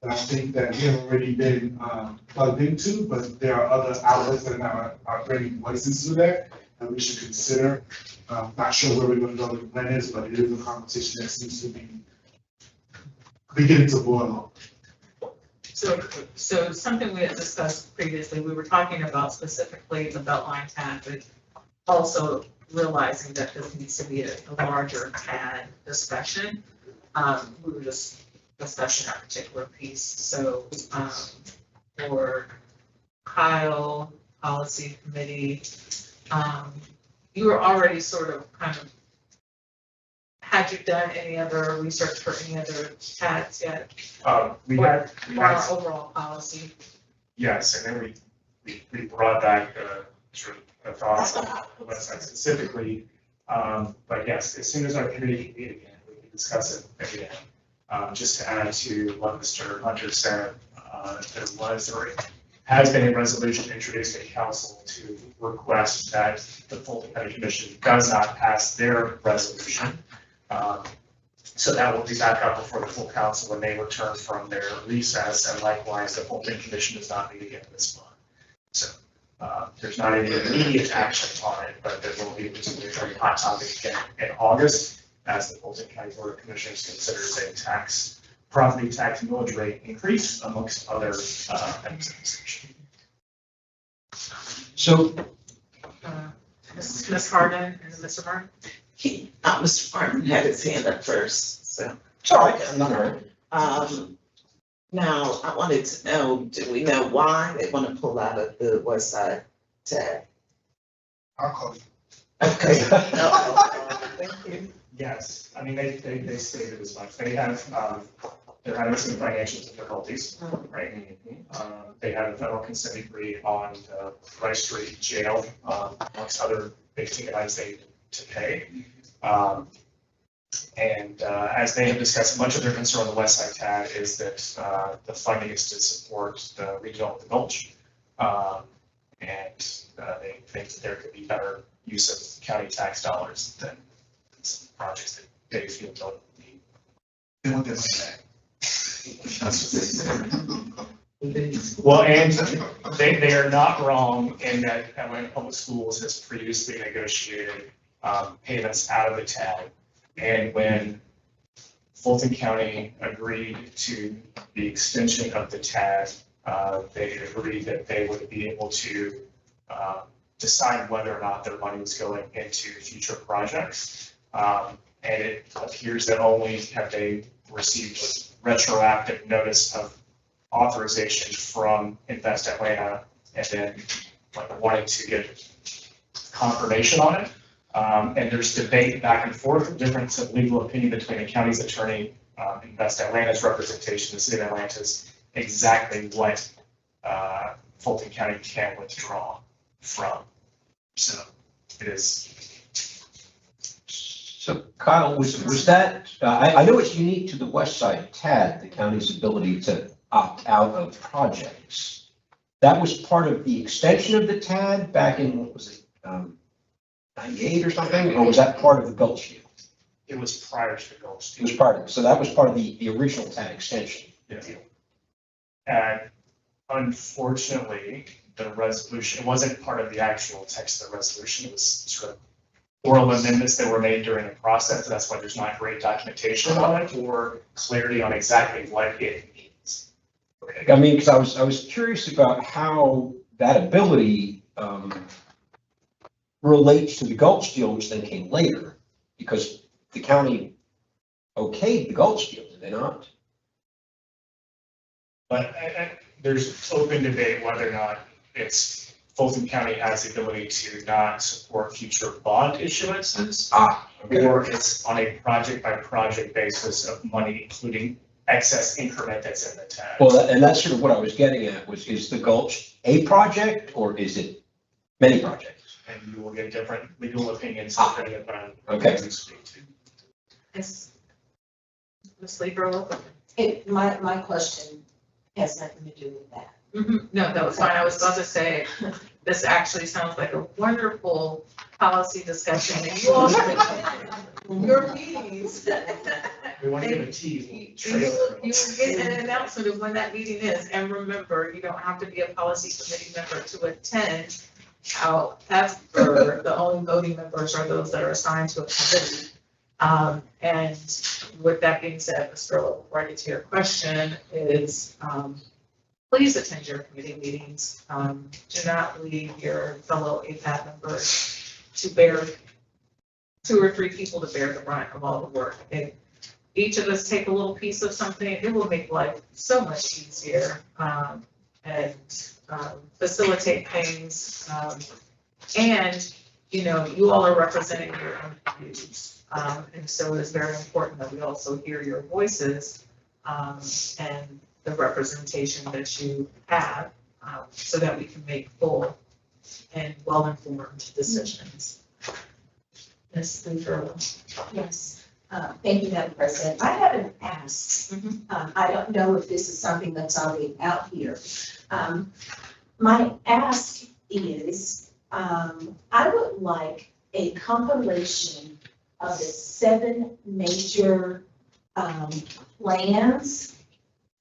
And I think that we have already been plugged into, but there are other outlets that are bringing voices to that we should consider. Not sure where we're going to go with the plan is, but it is a conversation that seems to be beginning to boil. So something we had discussed previously, we were talking about specifically the Beltline tag, but also realizing that this needs to be a larger tag discussion. We were just discussing that particular piece. So for Kyle, policy committee, you were already sort of had you done any other research for any other tags yet? We had our overall policy. Yes, and then we brought back sort of thoughts on the website specifically. But yes, as soon as our committee can meet again, we can discuss it again. Just to add to what Mr. Hunter said, there has been a resolution introduced at council to request that the Fulton County Commission does not pass their resolution. So that will be back up before the full council when they return from their recess, and likewise, the Fulton Commission does not meet again this month. So there's not any immediate action on it, but there will be a very hot topic again in August as the Fulton County Board of Commissioners considers a property tax millage rate increase amongst other things. So, Ms. Harden and Mr. Martin? Mr. Martin had his hand up first, so. Sorry. Now, I wanted to know, do we know why they want to pull out of the West Side tag? I'll call you. Okay. Thank you. Yes, I mean, they stated as much. They have, they're having some financial difficulties, right? They have a federal consent decree on the Rice Street Jail, amongst other big ticket items they need to pay. And as they have discussed, much of their concern on the West Side tag is that the funding is to support the redevelopment of the Gulch. And they think that there could be better use of county tax dollars than some projects that they feel don't need. They want their money back. That's what they said. Well, and they are not wrong in that Atlanta Public Schools has previously negotiated payments out of the TAD. And when Fulton County agreed to the extension of the TAD, they agreed that they would be able to decide whether or not their money was going into future projects. And it appears that only have they received retroactive notice of authorization from Invest Atlanta and then like wanting to get confirmation on it. And there's debate back and forth, difference of legal opinion between the county's attorney, Invest Atlanta's representation, the city of Atlanta's, exactly what Fulton County can withdraw from. So it is. So Kyle, was that, I know it's unique to the west side TAD, the county's ability to opt out of projects. That was part of the extension of the TAD back in, what was it, 98 or something, or was that part of the Gulch deal? It was prior to the Gulch deal. It was part of it, so that was part of the original TAD extension. Yeah. And unfortunately, the resolution, it wasn't part of the actual text of the resolution, it was sort of oral amendments that were made during the process. That's why there's not great documentation on it or clarity on exactly what it means. I mean, because I was curious about how that ability relates to the Gulch deal, which then came later, because the county okayed the Gulch deal, did they not? But there's open debate whether or not it's Fulton County has the ability to not support future bond issuances. Okay. Or it's on a project by project basis of money, including excess increment that's in the TAD. Well, and that's sort of what I was getting at, was, is the Gulch a project or is it many projects? And you will get different legal opinions depending upon. Okay. who you speak to. Yes. Ms. Lieber? My question has nothing to do with that. No, that was fine. I was about to say, this actually sounds like a wonderful policy discussion. And you all your meetings. We want to give a tease. You get an announcement of when that meeting is. And remember, you don't have to be a policy committee member to attend. However, the only voting members are those that are assigned to a committee. And with that being said, Ms. Gurlow, before I get to your question, is please attend your committee meetings. Do not leave your fellow APAB members to bear 2 or 3 people to bear the brunt of all the work. If each of us take a little piece of something, it will make life so much easier and facilitate things. And, you know, you all are representing your own views. And so it is very important that we also hear your voices and the representation that you have so that we can make full and well-informed decisions. Ms. Lieber. Yes, thank you, Madam President. I have an ask. I don't know if this is something that's already out here. My ask is, I would like a compilation of the 7 major plans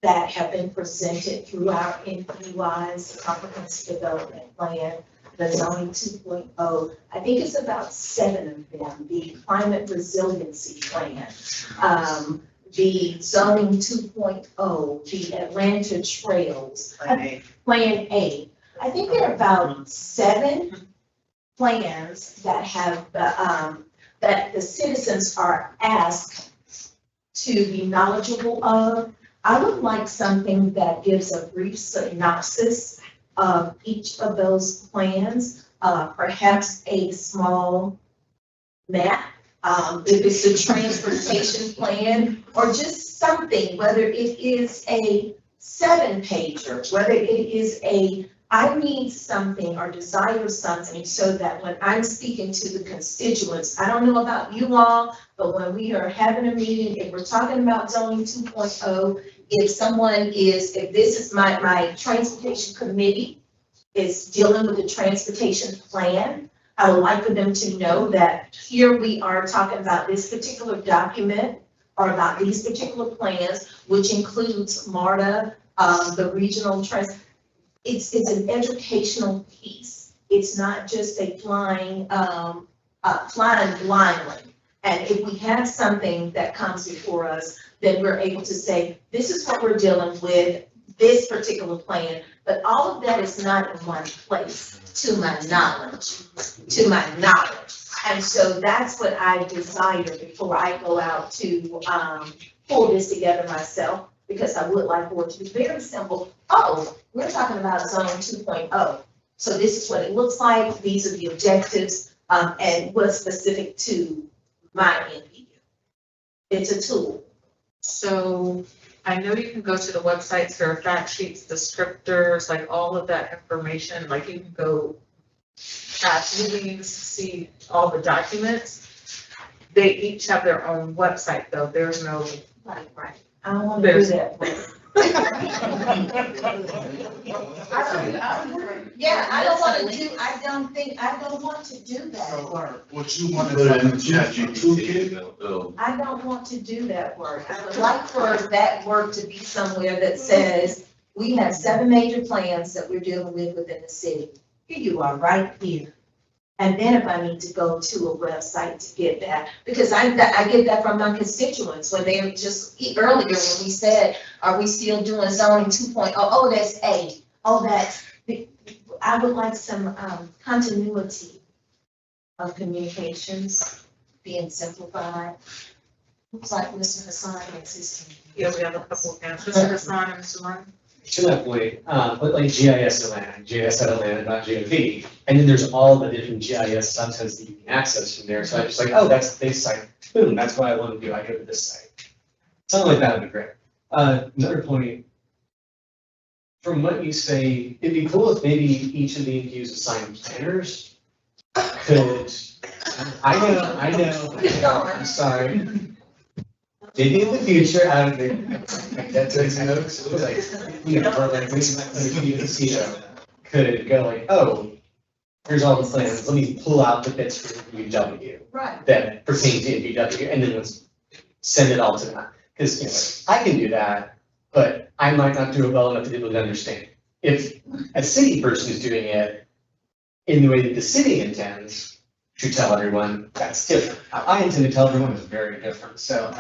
that have been presented throughout NPUI's the Comprehensive Development Plan, the Zoning 2.0. I think it's about 7 of them. The Climate Resiliency Plan, the Zoning 2.0, the Atlanta Trails, Plan A. I think there are about 7 plans that have that the citizens are asked to be knowledgeable of. I would like something that gives a brief synopsis of each of those plans, perhaps a small map, if it's a transportation plan, or just something, whether it is a 7-pager, whether it is I need something or desire something so that when I'm speaking to the constituents, I don't know about you all, but when we are having a meeting, if we're talking about zoning 2.0, if this is my transportation committee is dealing with the transportation plan, I would like for them to know that here we are talking about this particular document are about these particular plans, which includes MARTA, the regional trust. It's an educational piece. It's not just a flying blindly. And if we have something that comes before us, then we're able to say, this is what we're dealing with, this particular plan, but all of that is not in one place, to my knowledge. And so that's what I desire before I go out to, pull this together myself, because I would like for it to be very simple. Oh, we're talking about zone 2.0. So this is what it looks like. These are the objectives, and what's specific to my NPU. It's a tool. So I know you can go to the websites, there are fact sheets, descriptors, like all of that information, like you can go past meetings, see all the documents. They each have their own website though, there's no. Right. I don't want to do that. Yeah, I don't want to do that work. What you want Put it in to ChatGPT. I don't want to do that work. I would like for that work to be somewhere that says, we have 7 major plans that we're dealing with within the city. Here you are, right here. And then if I need to go to a website to get that, because I get that from my constituents when they were just earlier when we said, are we still doing zoning 2.0? Oh, that's A. Oh, that's, I would like some continuity of communications being simplified. Looks like Mr. Hassan existing. Yeah, we have a couple of answers, Mr. Hassan and Mr. Ryan. To that point, but like GIS Atlanta, GIS Atlanta.gov, and then there's all the different GIS subsets that you can access from there. So I'm just like, oh, that's this site. Boom, that's what I want to do. I go to this site. Something like that would be great. Another point, from what you say, it'd be cool if maybe each of the NPUs assigned planners could, I know, I'm sorry. Maybe in the future, I don't think, that's like, you know, or like, could go like, oh, here's all the plans, let me pull out the bits for UW. Right. That pertain to UW, and then let's send it all to them. Because, you know, I can do that, but I might not do it well enough to be able to understand. If a city person is doing it in the way that the city intends to tell everyone, that's different. How I intend to tell everyone is very different, so,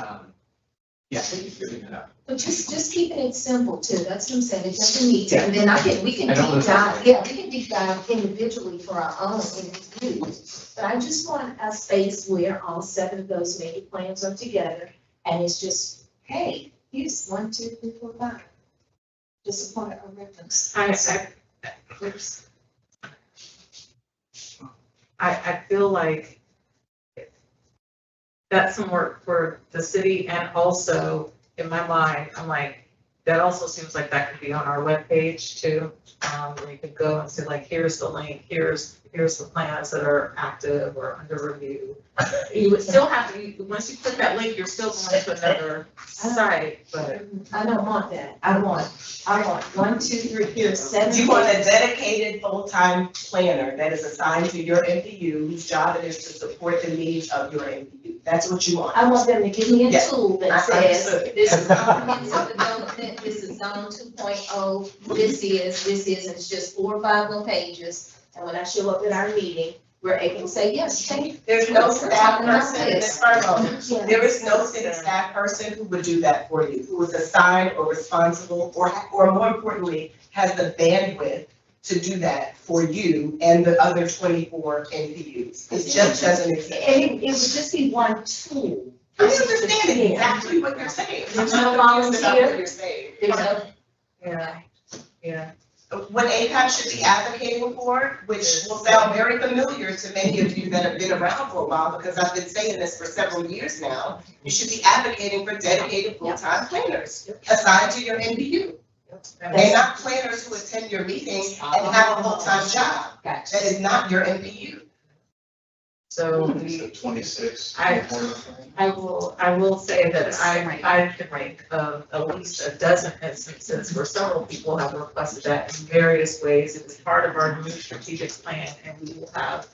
yeah, thank you for bringing that up. But just keeping it simple too, that's what I'm saying, it doesn't need to, and then we can I don't deep wanna- dive, yeah, we can deep dive individually for our own interviews. But I just want a space where all 7 of those major plans are together, and it's just, hey, here's 1, 2, 3, 4, 5. Just a point of reference. I feel like that's some work for the city, and also in my mind, I'm like, that also seems like that could be on our webpage too. Where you could go and say like, here's the link, here's the plans that are active or under review. You would still have to, once you click that link, you're still going to another site, but. I don't want that, I want 1, 2, 3, here's 7. You want a dedicated full-time planner that is assigned to your NPU, whose job it is to support the needs of your NPU. That's what you want. I want them to give me a Yeah. tool that I says, understood. this is comprehensive development, this is zone 2.0, this is, and it's just 4 or 5 little pages. And when I show up at our meeting, we're able to say, yes, thank. There's no we're staff talking about person, this. Ms. there is no city staff person who would do that for you, who is assigned or responsible, or more importantly, has the bandwidth to do that for you and the other 24 NPUs. It just doesn't exist. And it would just be one tool. I understand exactly what you're saying. There's I'm no not confused about volunteer. what you're saying. There's no, Yeah. What APAB should be advocating for, which will sound very familiar to many of you that have been around for a while, because I've been saying this for several years now, you should be advocating for dedicated full-time planners assigned to your NPU. And not planners who attend your meeting and have a full-time job. That is not your NPU. So 26. I will say that I can think of at least a dozen instances where several people have requested that in various ways. It is part of our new strategic plan, and we will have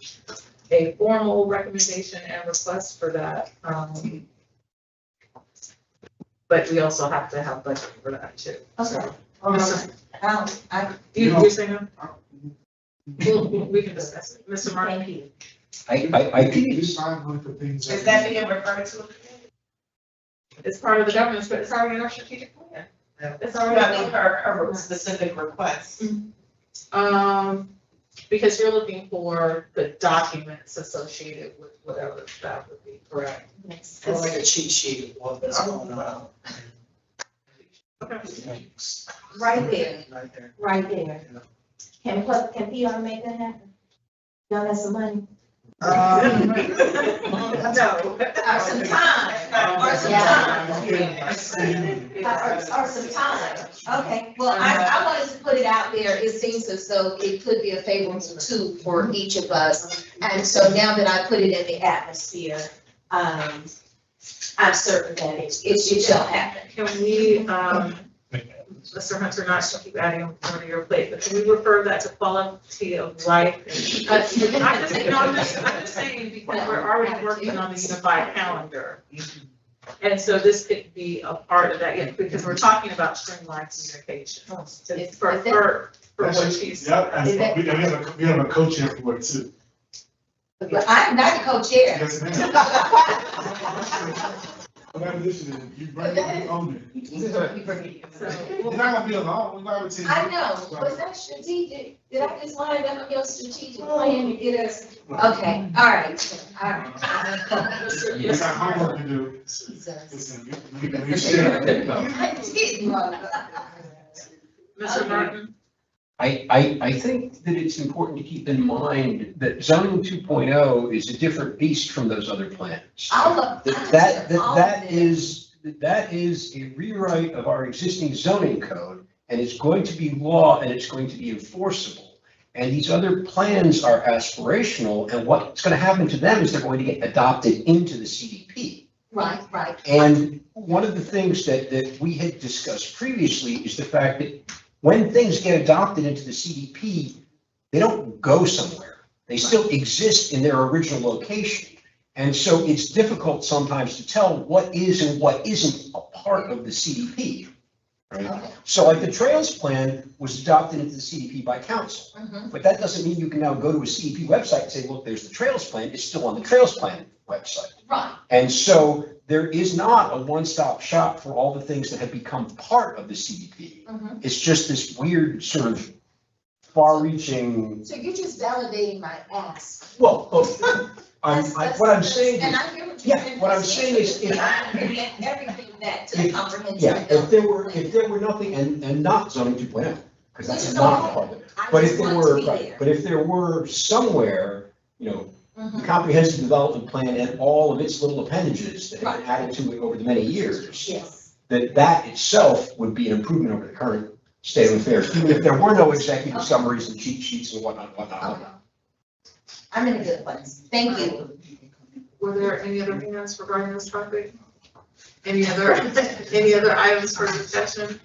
a formal recommendation and request for that. but we also have to have budget for that too. Okay. You're saying that? We can discuss it. Mr. Martin? Thank you. I think It's fine with the things. Is that being referred to? It's part of the governance, but it's already in our strategic plan. It's I already. mean, her specific requests. Because you're looking for the documents associated with whatever that would be, correct? Yes. Or like a cheat sheet of what's going on. Okay. Right there, Right there. right there. Can PR make that happen? Y'all got some money? No. Or some time, or some time. Or some time. Okay, well, I wanted to put it out there. It seems as though it could be a favorable tool for each of us. And so now that I put it in the atmosphere, I'm certain that it shall happen. Can we, Mr. Hunter, not to keep adding more to your plate, but can we refer that to quality of life? I'm just saying, because we're already working on the unified calendar. And so this could be a part of that, yeah, because we're talking about streamlined communication. It's for what she's. Yep, and we have a co-chair for it too. But I'm not the co-chair. Yes, ma'am. Whatever this is, you bring it, you own it. You're not gonna be alone, we're not gonna. I know, was that strategic? Did I just line up your strategic plan to get us? Okay, all right, all right. It's our homework to do. Listen, we share. Mr. Martin? I think that it's important to keep in mind that zoning 2.0 is a different beast from those other plans. That is a rewrite of our existing zoning code, and it's going to be law and it's going to be enforceable. And these other plans are aspirational, and what's going to happen to them is they're going to get adopted into the CDP. Right. And one of the things that we had discussed previously is the fact that when things get adopted into the CDP, they don't go somewhere. They still exist in their original location. And so it's difficult sometimes to tell what is and what isn't a part of the CDP. Right? Okay. So like the Trails Plan was adopted into the CDP by council. But that doesn't mean you can now go to a CDP website and say, look, there's the Trails Plan. It's still on the Trails Plan website. Right. And so there is not a one-stop shop for all the things that have become part of the CDP. It's just this weird sort of far-reaching. So you're just validating my ask. Well, what I'm saying And is, I hear what you're saying. what I'm saying is, if Everything back to the comprehensive. yeah, if there were nothing, and not zoning 2.0, because that's not part of it. But if there were, right, but if there were somewhere, the comprehensive development plan and all of its little appendages that have been added to it over the many years. Yes. That itself would be an improvement over the current state of affairs, even if there were no executive summaries and cheat sheets and whatnot. I'm in a good place. Thank you. Were there any other hands regarding this topic? Any other items for discussion?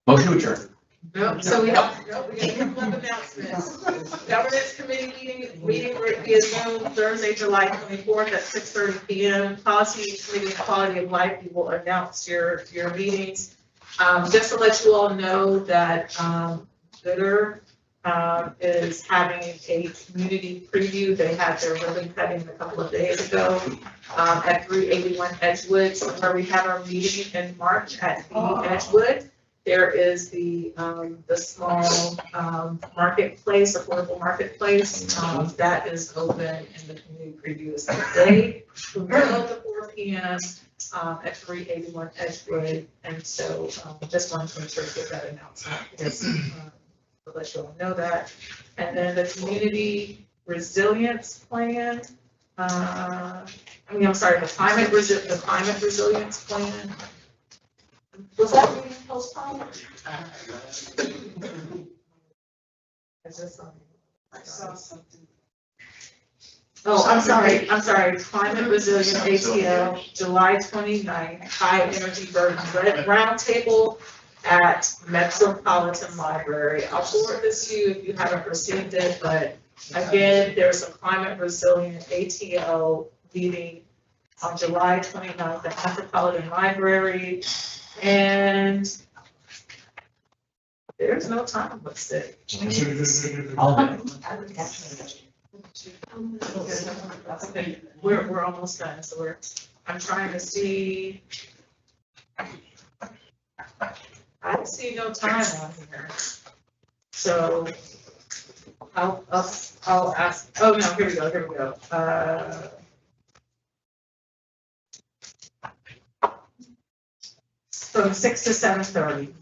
Motion to adjourn. Nope, so we have a couple of announcements. Governance committee meeting via Zoom Thursday, July 24th at 6:30 p.m. Policy committee and quality of life, you will announce your meetings. Just to let you all know that Gooder is having a community preview. They had their ribbon cutting a couple of days ago at 381 Edgewood, where we have our meeting in March at the Edgewood. There is the small marketplace, affordable marketplace, that is open, and the community preview is today from 12 to 4 p.m. At 381 Edgewood. And so just wanted to make sure to get that announcement, because to let you all know that. And then the community resilience plan, the climate resilience plan. Was that being postponed? Is this on? I saw something. Oh, I'm sorry, climate resilience ATL, July 29th, high energy burden, roundtable at Metropolitan Library. I'll forward this to you if you haven't received it, but again, there's a climate resilient ATL meeting on July 29th at Metropolitan Library. And there's no time listed. Okay, we're almost done, so I'm trying to see. I see no time on here. So I'll ask, oh no, here we go. From 6 to 7:30.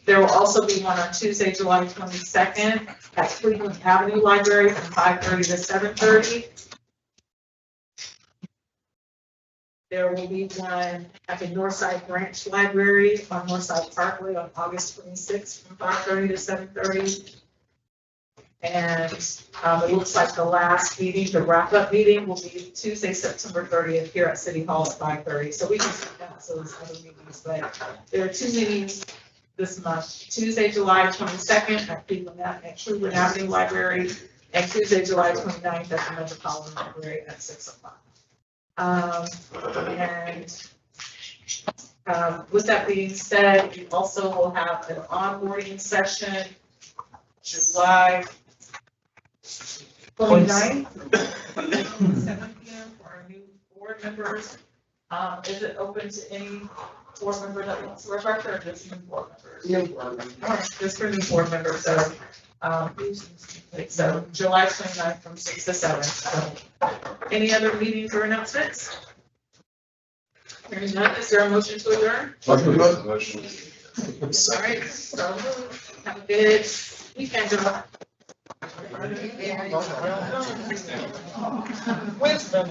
There will also be one on Tuesday, July 22nd at Cleveland Avenue Library from 5:30 to 7:30. There will be one at the Northside Branch Library on Northside Parkway on August 26th from 5:30 to 7:30. And it looks like the last meeting, the wrap-up meeting, will be Tuesday, September 30th here at City Hall at 5:30. So we can skip that, so there's other meetings, but there are two meetings this month. Tuesday, July 22nd at Cleveland Avenue Library, and Tuesday, July 29th at the Metropolitan Library at 6 o'clock. With that being said, we also will have an onboarding session July 29th, 7 p.m. for our new board members. Is it open to any board member that wants to refresh or just new board members? New board members. All right, just for new board members, so July 29th from 6 to 7. So, any other meetings or announcements? Hearing none, is there a motion to adjourn? Motion. All right, so have a good weekend, everyone. Where's the